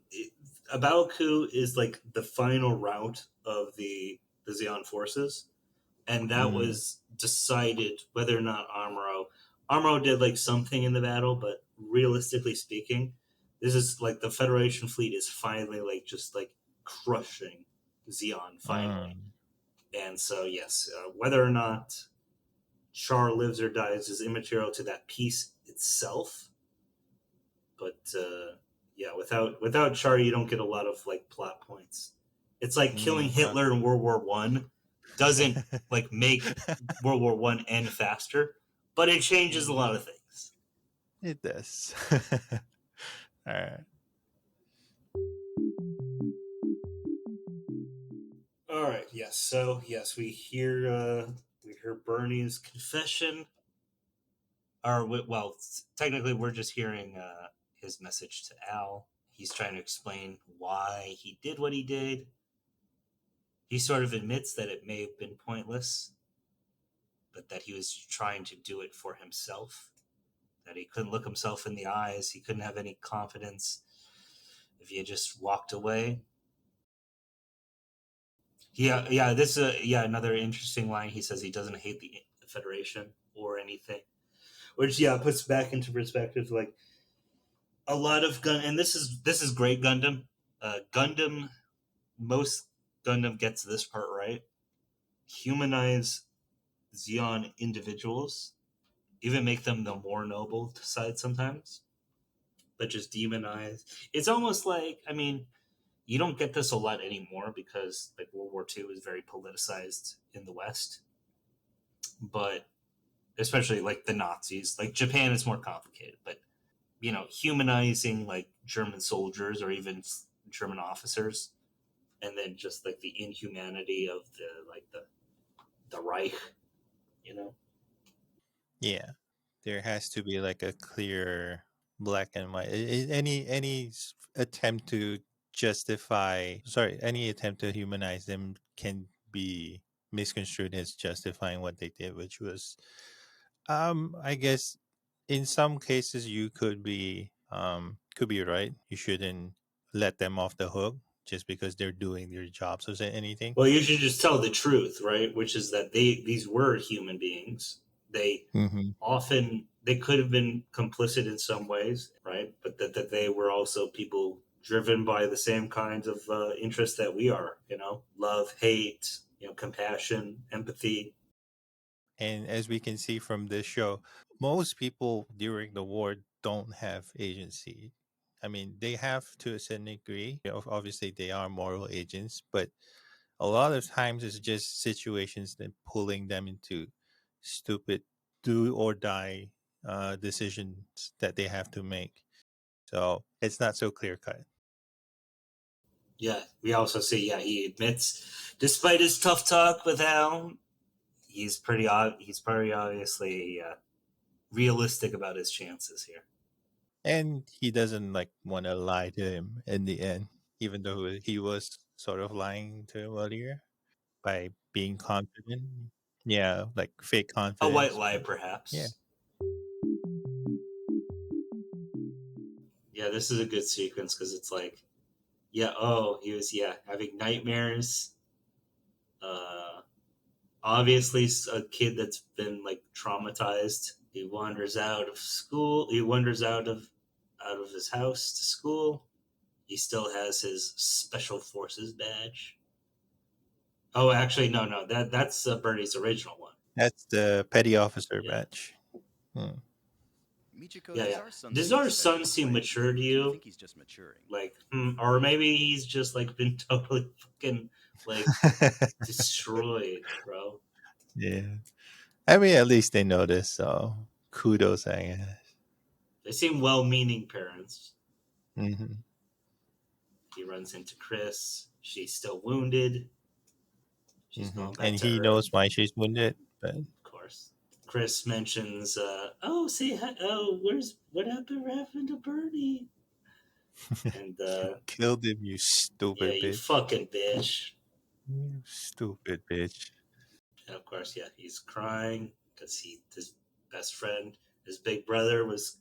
S1: battle coup is like the final rout of the Zeon forces, and that was decided whether or not Amuro did like something in the battle, but realistically speaking, this is like the Federation fleet is finally like just like crushing Zeon finally, and so yes, whether or not Char lives or dies is immaterial to that piece itself. But yeah, without Char, you don't get a lot of like plot points. It's like killing Hitler in World War One doesn't like make World War One end faster, but it changes a lot of things.
S2: It does. All right.
S1: All right. Yes. So yes, we hear Bernie's confession. Or well, technically, we're just hearing his message to Al. He's trying to explain why he did what he did. He sort of admits that it may have been pointless, but that he was trying to do it for himself. That he couldn't look himself in the eyes. He couldn't have any confidence if he had just walked away. Yeah. This is another interesting line. He says he doesn't hate the Federation or anything. which puts back into perspective like a lot of gun, and this is great Gundam. Gundam, most Gundam gets this part right. Humanize Xeon individuals, even make them the more noble side sometimes, but just demonize. It's almost like, I mean, you don't get this a lot anymore because like World War II is very politicized in the West, but especially like the Nazis, like Japan is more complicated, but humanizing like German soldiers or even German officers, and then just like the inhumanity of the Reich, you know.
S2: Yeah, there has to be like a clear black and white. Any attempt to justify, sorry, any attempt to humanize them can be misconstrued as justifying what they did, which was, I guess, in some cases you could be right. You shouldn't let them off the hook just because they're doing their jobs or anything.
S1: Well, you should just tell the truth, right? Which is that these were human beings. They
S2: Mm-hmm.
S1: often they could have been complicit in some ways, right? But that they were also people driven by the same kinds of interests that we are. Love, hate, compassion, empathy.
S2: And as we can see from this show, most people during the war don't have agency. I mean, they have to a certain degree. Obviously, they are moral agents, but a lot of times it's just situations that pulling them into stupid do or die decisions that they have to make. So it's not so clear cut.
S1: Yeah, we also see. Yeah, he admits, despite his tough talk with Al, he's pretty obviously realistic about his chances here.
S2: And he doesn't like want to lie to him in the end, even though he was sort of lying to him earlier by being confident. Yeah, like fake
S1: A white
S2: confidence.
S1: lie,
S2: But yeah.
S1: perhaps. Yeah, this is a good sequence because it's like, he was having nightmares. Uh, Obviously, a kid that's been like traumatized. He wanders out of school. He wanders out of his house to school. He still has his special forces badge. Oh, actually, no. That's Bernie's original one.
S2: That's the petty officer
S1: Yeah,
S2: badge. Hmm.
S16: Michiko,
S1: yeah,
S16: does
S1: yeah.
S16: our son
S1: Does
S16: seem
S1: our
S16: special
S1: son seem
S16: playing
S1: mature to
S16: you, or do you
S1: you?
S16: think he's just maturing?
S1: Like, or maybe he's just like been totally fucking like destroyed, bro.
S2: Yeah. I mean, at least they notice. So kudos, I guess.
S1: They seem well-meaning parents.
S2: Hmm.
S1: He runs into Chris. She's still wounded. She's
S2: Hmm.
S1: going back
S2: And
S1: to
S2: he
S1: Earth,
S2: knows why she's wounded, but
S1: of course. Chris mentions, "Oh, say hi. Oh, what happened to Bernie?" And
S2: killed him, you
S1: yeah,
S2: stupid
S1: you
S2: bitch.
S1: fucking bitch.
S2: You stupid bitch.
S1: And of course, he's crying because his best friend, his big brother, was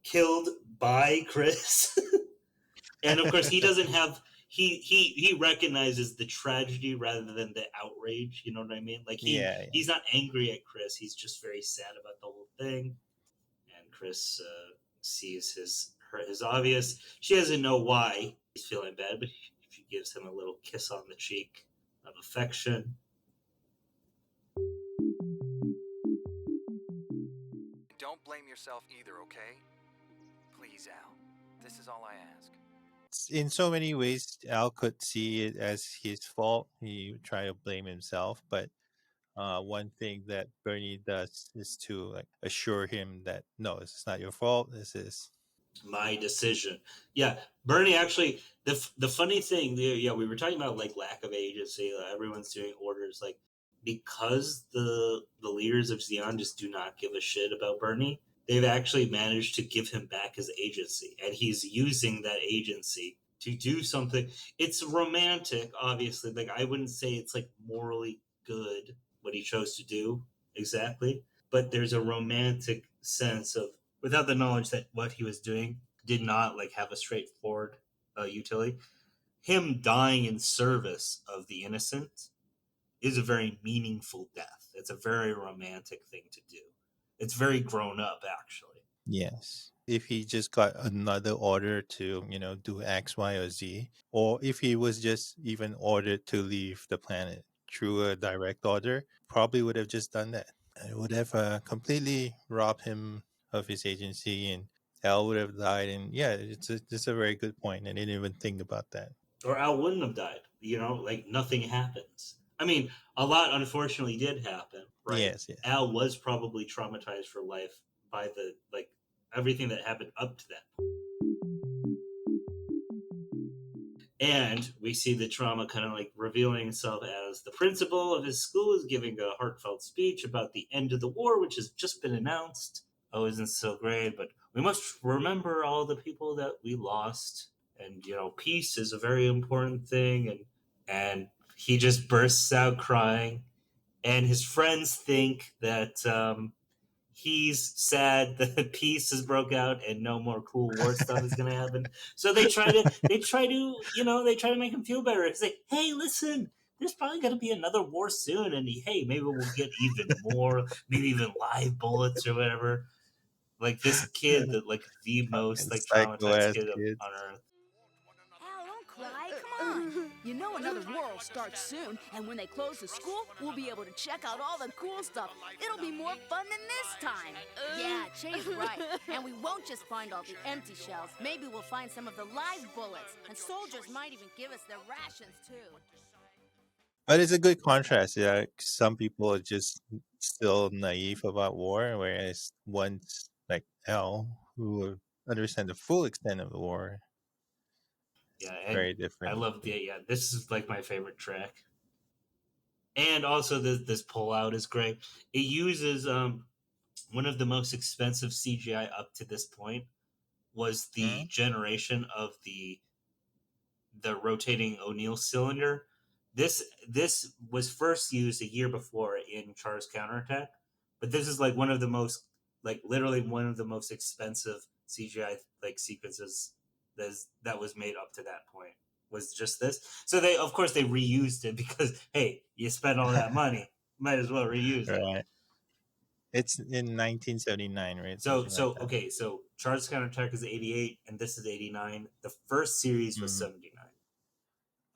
S1: killed by Chris. And of course, he doesn't have he recognizes the tragedy rather than the outrage. You know what I mean? Like
S2: Yeah.
S1: he's not angry at Chris. He's just very sad about the whole thing. And Chris sees his obvious. She doesn't know why he's feeling bad, but she gives him a little kiss on the cheek of affection.
S11: Don't blame yourself either, okay? Please, Al. This is all I ask.
S2: In so many ways, Al could see it as his fault. He would try to blame himself, but one thing that Bernie does is to like assure him that no, this is not your fault. This is
S1: My decision. Yeah, Bernie actually. The funny thing, we were talking about like lack of agency. Everyone's doing orders, like because the leaders of Xeon just do not give a shit about Bernie. They've actually managed to give him back his agency, and he's using that agency to do something. It's romantic, obviously. Like I wouldn't say it's like morally good what he chose to do exactly, but there's a romantic sense of without the knowledge that what he was doing did not like have a straightforward utility. Him dying in service of the innocent is a very meaningful death. It's a very romantic thing to do. It's very grown up, actually.
S2: Yes. If he just got another order to, do X, Y, or Z, or if he was just even ordered to leave the planet through a direct order, probably would have just done that. It would have completely robbed him of his agency, and Al would have died. And yeah, it's a very good point. I didn't even think about that.
S1: Or Al wouldn't have died. Like nothing happens. I mean, a lot unfortunately did happen, right?
S2: Yes, yes.
S1: Al was probably traumatized for life by everything that happened up to that point. And we see the trauma kind of like revealing itself as the principal of his school is giving a heartfelt speech about the end of the war, which has just been announced. Oh, isn't so great, but we must remember all the people that we lost. And, peace is a very important thing. And he just bursts out crying. And his friends think that he's sad that peace has broke out and no more cool war stuff is going to happen. So they try to make him feel better. It's like, hey, listen, there's probably going to be another war soon, and hey, maybe we'll get even more, maybe even live bullets or whatever. Like this kid, that like the most like
S2: Psycho
S1: traumatized
S2: ass
S1: kid
S2: kids.
S1: on earth.
S6: Al, don't cry. Come on. You know another war will start soon, and when they close the school, we'll be able to check out all the cool stuff. It'll be more fun than this time.
S5: Yeah, Che's right. And we won't just find all the empty shells. Maybe we'll find some of the live bullets. And soldiers might even give us their rations, too.
S2: But it's a good contrast. Yeah, some people are just still naive about war, whereas ones like L, who understand the full extent of the war,
S1: Yeah, and
S2: very different.
S1: I love this is like my favorite track. And also this pullout is great. It uses one of the most expensive CGI up to this point was the generation of the rotating O'Neill cylinder. This was first used a year before in Char's Counterattack, but this is like one of the most literally one of the most expensive CGI sequences that was made up to that point was just this. So they of course they reused it because hey, you spent all that money, might as well reuse it.
S2: Right. It's in 1979, right?
S1: So
S2: Something like that.
S1: okay, so Char's Counterattack is 88 and this is 89. The first series was 79.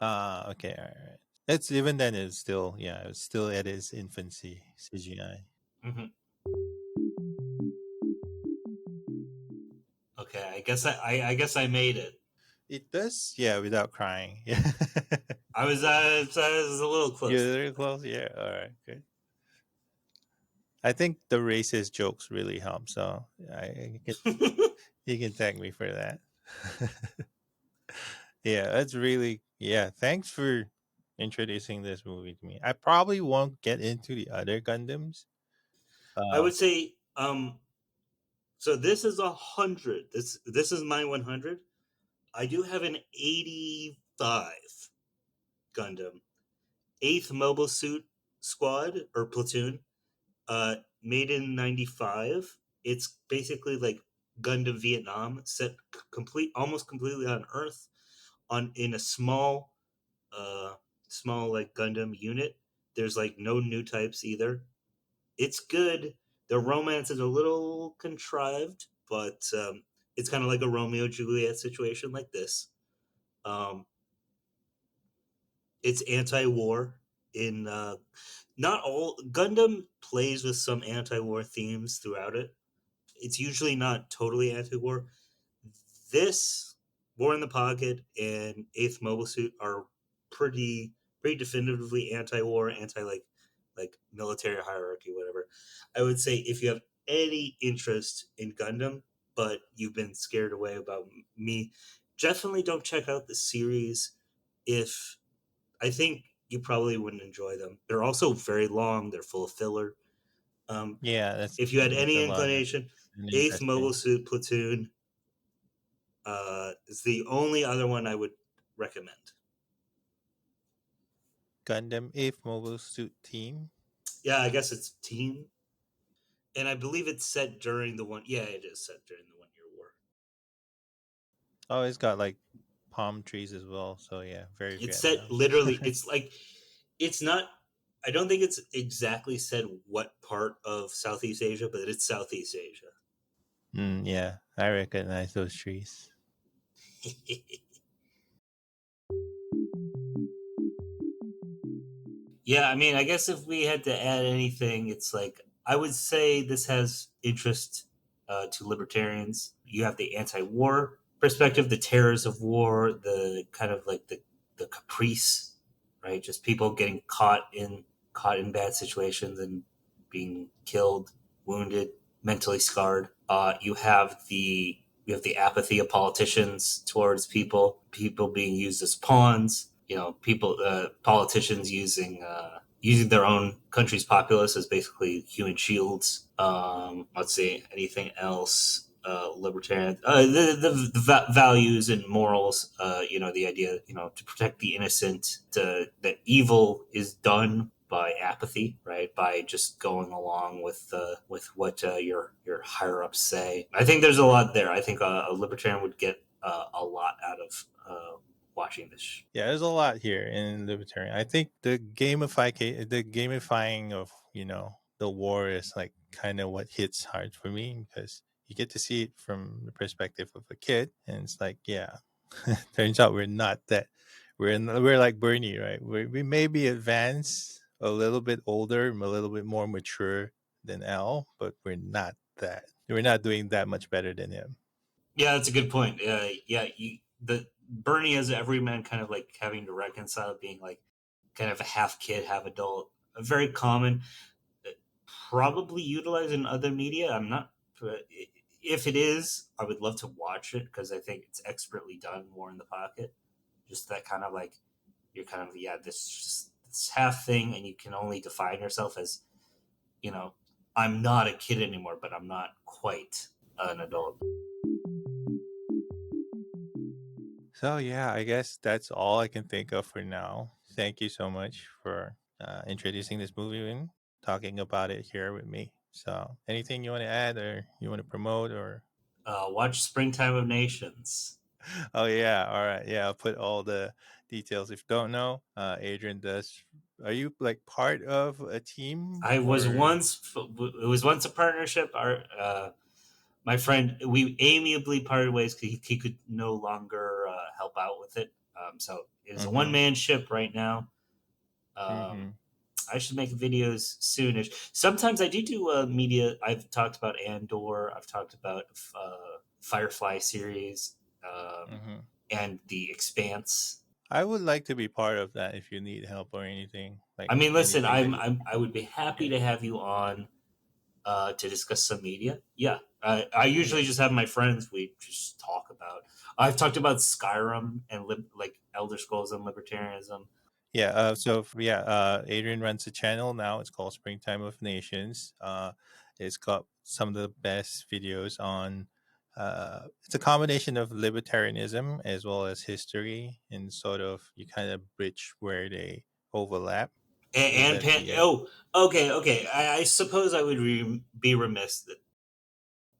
S2: Okay, all right. It's even then. It's still it's still at its infancy CGI.
S1: Mm-hmm. Okay, I guess I made it.
S2: It does, without crying. Yeah,
S1: I was a little close.
S2: You're very close. Yeah, all right, good. I think the racist jokes really help. So you can thank me for that. Yeah, that's really Thanks for introducing this movie to me. I probably won't get into the other Gundams.
S1: I would say so this is 100. This is my 100. I do have an 85 Gundam. 8th Mobile Suit Squad or Platoon. Made in 95. It's basically like Gundam Vietnam set almost completely on Earth in a small like Gundam unit. There's like no new types either. It's good. The romance is a little contrived, but it's kind of like a Romeo Juliet situation like this. It's anti-war in not all Gundam plays with some anti-war themes throughout it. It's usually not totally anti-war. This War in the Pocket and 8th Mobile Suit are pretty definitively anti-war, anti like military hierarchy, whatever. I would say if you have any interest in Gundam, but you've been scared away about me, definitely don't check out the series. If I think you probably wouldn't enjoy them. They're also very long. They're full of filler.
S2: That's
S1: If you had
S2: it's
S1: any
S2: a lot of
S1: inclination, 8th
S2: investing.
S1: Mobile Suit Platoon is the only other one I would recommend.
S2: Gundam 8th Mobile Suit Team.
S1: Yeah, I guess it's team. And I believe it's set during the one. Yeah, it is set during the 1-year war.
S2: Oh, it's got like palm trees as well. So yeah, very
S1: It's
S2: Vietnam.
S1: set literally. It's like it's not I don't think it's exactly said what part of Southeast Asia, but it's Southeast Asia.
S2: Yeah, I recognize those trees.
S1: Yeah, I mean, I guess if we had to add anything, it's like I would say this has interest to libertarians. You have the anti-war perspective, the terrors of war, the kind of like the caprice, right? Just people getting caught in bad situations and being killed, wounded, mentally scarred. You have the apathy of politicians towards people being used as pawns. You know, politicians using their own country's populace as basically human shields. Let's see, anything else? Libertarian, the values and morals. The idea, to protect the innocent. That evil is done by apathy, right? By just going along with what your higher ups say. I think there's a lot there. I think a libertarian would get a lot out of watching this.
S2: Yeah, there's a lot here in libertarian. I think the gamifying of the war is like kind of what hits hard for me because you get to see it from the perspective of a kid, and it's like, yeah, turns out we're not that. We're like Bernie, right? We may be advanced, a little bit older, a little bit more mature than L, but we're not that. We're not doing that much better than him.
S1: Yeah, that's a good point. Yeah, the Bernie as everyman kind of like having to reconcile being like kind of a half kid, half adult. Very common, probably utilized in other media. I'm not. If it is, I would love to watch it because I think it's expertly done. More in the pocket, just that kind of like you're kind of this half thing, and you can only define yourself as I'm not a kid anymore, but I'm not quite an adult.
S2: So yeah, I guess that's all I can think of for now. Thank you so much for introducing this movie and talking about it here with me. So anything you want to add or you want to promote or?
S1: Watch Springtime of Nations.
S2: Oh yeah, all right, yeah. I'll put all the details. If you don't know, Adrian does. Are you like part of a team
S1: I was
S2: or?
S1: once. It was once a partnership. My friend, we amiably parted ways because he could no longer help out with it. So it is a one
S2: Mm-hmm.
S1: man ship right now.
S2: Mm-hmm.
S1: I should make videos soonish. Sometimes I do media. I've talked about Andor. I've talked about Firefly series
S2: Mm-hmm.
S1: and The Expanse.
S2: I would like to be part of that if you need help or anything. Like
S1: I mean, listen,
S2: anything that you.
S1: I would be happy
S2: Yeah.
S1: to have you on to discuss some media. Yeah, I usually
S2: Yeah.
S1: just have my friends. We just talk about. I've talked about Skyrim and like Elder Scrolls and libertarianism.
S2: Yeah. Adrian runs a channel now. It's called Springtime of Nations. It's got some of the best videos on. It's a combination of libertarianism as well as history, and sort of you kind of bridge where they overlap. So
S1: And
S2: that'd
S1: pan.
S2: be
S1: Oh, okay. I suppose I would be remiss that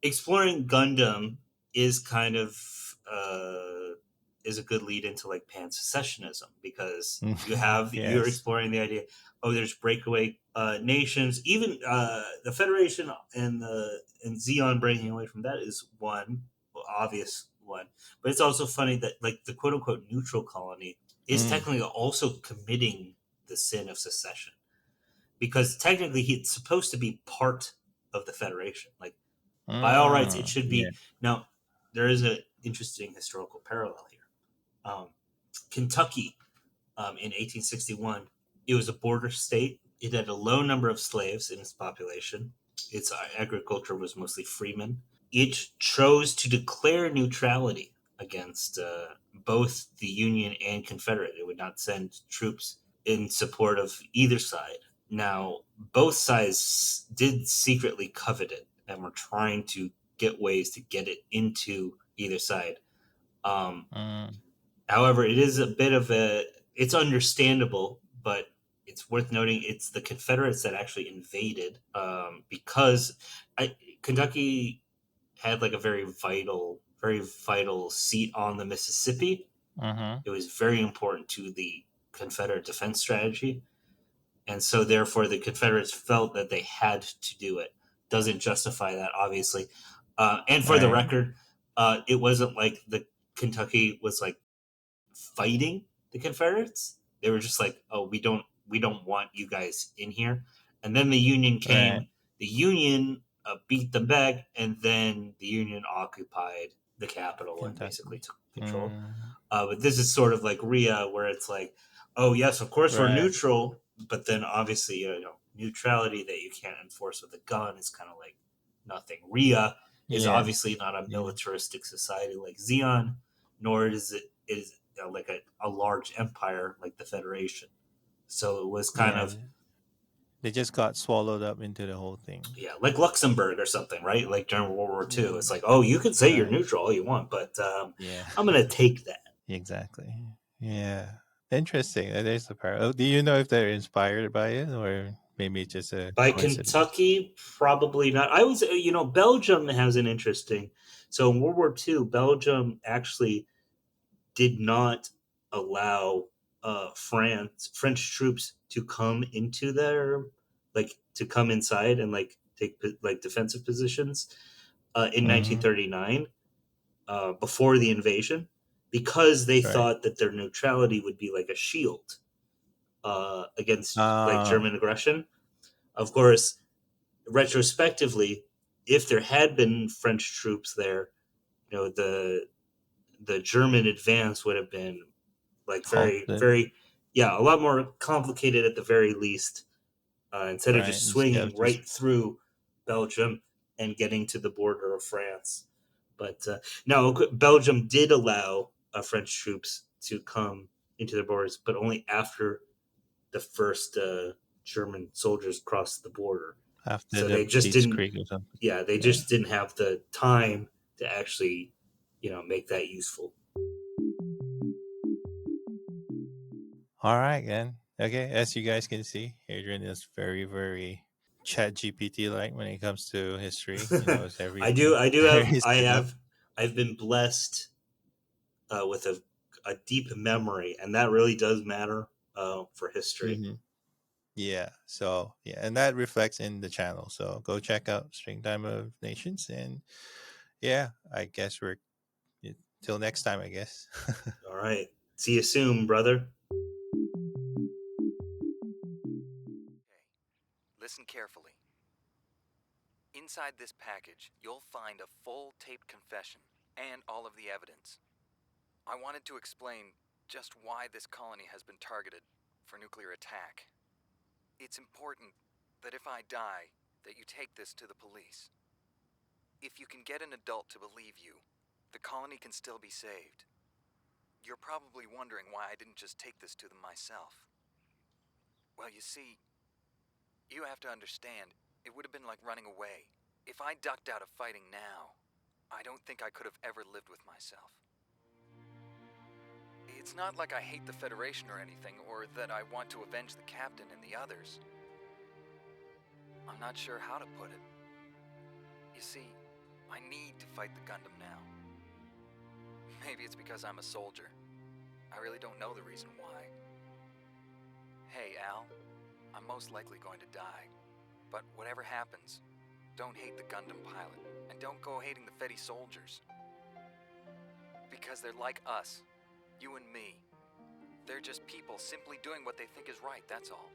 S1: exploring Gundam is kind of is a good lead into like pan secessionism because you're
S2: yes.
S1: exploring the idea. Oh, there's breakaway nations. Even the Federation and Xeon breaking away from that is one obvious one. But it's also funny that like the quote unquote neutral colony is
S2: Mm.
S1: technically also committing the sin of secession because technically it's supposed to be part of the Federation. Like by all rights, it should
S2: Yeah.
S1: be. Now, there is an interesting historical parallel here. Kentucky, in 1861, it was a border state. It had a low number of slaves in its population. Its agriculture was mostly freemen. It chose to declare neutrality against both the Union and Confederate. It would not send troops in support of either side. Now, both sides did secretly covet it and were trying to get ways to get it into either side. However, it is a bit of it's understandable, but it's worth noting it's the Confederates that actually invaded because Kentucky had like a very vital seat on the Mississippi.
S2: Mm-hmm.
S1: It was very important to the Confederate defense strategy. and so therefore the Confederates felt that they had to do it. Doesn't justify that, obviously. And for the
S2: Right.
S1: record, it wasn't like the Kentucky was like fighting the Confederates. They were just like, "Oh, we don't want you guys in here." And then the Union came.
S2: Right.
S1: The Union beat them back, and then the Union occupied the capital and basically
S2: Kentucky.
S1: took control.
S2: Mm,
S1: But this is sort of like Rhea, where it's like, "Oh yes, of course we're
S2: right.
S1: neutral," but then obviously neutrality that you can't enforce with a gun is kind of like nothing. Rhea is
S2: Yeah.
S1: obviously not a
S2: Yeah.
S1: militaristic society like Xeon, nor is like a large empire like the Federation. So it was kind
S2: Yeah.
S1: of
S2: They just got swallowed up into the whole thing.
S1: like Luxembourg or something, right? Like during World War II,
S2: Mm,
S1: it's like, oh, you can say you're
S2: right.
S1: neutral all you want, but
S2: Yeah.
S1: I'm gonna take that.
S2: Exactly. Yeah. Interesting. That is the part. Oh, do you know if they're inspired by it, or maybe it's just a
S1: By
S2: coincidence?
S1: Kentucky, probably not. I was, Belgium has an interesting. So in World War II, Belgium actually did not allow French troops to come into their to come inside and like take like defensive positions in
S2: Mm-hmm.
S1: 1939 before the invasion because they
S2: Right.
S1: thought that their neutrality would be like a shield against like
S2: Uh,
S1: German aggression. Of course, retrospectively, if there had been French troops there, the German advance would have been like very,
S2: halted.
S1: very, yeah, a lot more complicated at the very least. Instead of
S2: Right.
S1: just
S2: Instead of
S1: swinging
S2: just
S1: right through Belgium and getting to the border of France. But no, Belgium did allow French troops to come into their borders, but only after the first German soldiers crossed the border.
S2: after
S1: So
S2: the
S1: they just didn't,
S2: Blitzkrieg or something.
S1: yeah, they
S2: Yeah.
S1: just didn't have the time to actually, make that useful.
S2: All right, then. Okay, as you guys can see, Adrian is very, very Chat GPT like when it comes to history. He knows everything
S1: I do
S2: there
S1: have,
S2: is to know.
S1: I've been blessed with a deep memory, and that really does matter for history.
S2: Hmm. Yeah. So yeah, and that reflects in the channel. So go check out Springtime of Nations, and yeah, I guess we're till next time. I guess.
S1: All right. See you soon, brother.
S11: Listen carefully. Inside this package, you'll find a full taped confession and all of the evidence. I wanted to explain just why this colony has been targeted for nuclear attack. It's important that if I die, that you take this to the police. If you can get an adult to believe you, the colony can still be saved. You're probably wondering why I didn't just take this to them myself. Well, you see, you have to understand, it would have been like running away. If I ducked out of fighting now, I don't think I could have ever lived with myself. It's not like I hate the Federation or anything, or that I want to avenge the captain and the others. I'm not sure how to put it. You see, I need to fight the Gundam now. Maybe it's because I'm a soldier. I really don't know the reason why. Hey, Al, I'm most likely going to die. But whatever happens, don't hate the Gundam pilot, and don't go hating the Fedi soldiers. Because they're like us, you and me. They're just people simply doing what they think is right, that's all.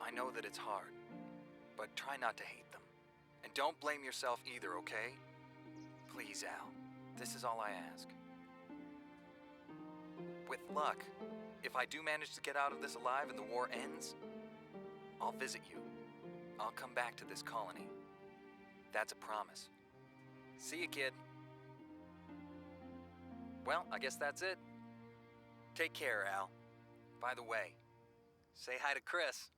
S11: I know that it's hard, but try not to hate them. And don't blame yourself either, okay? Please, Al, this is all I ask. With luck, if I do manage to get out of this alive and the war ends, I'll visit you. I'll come back to this colony. That's a promise. See you, kid. Well, I guess that's it. Take care, Al. By the way, say hi to Chris.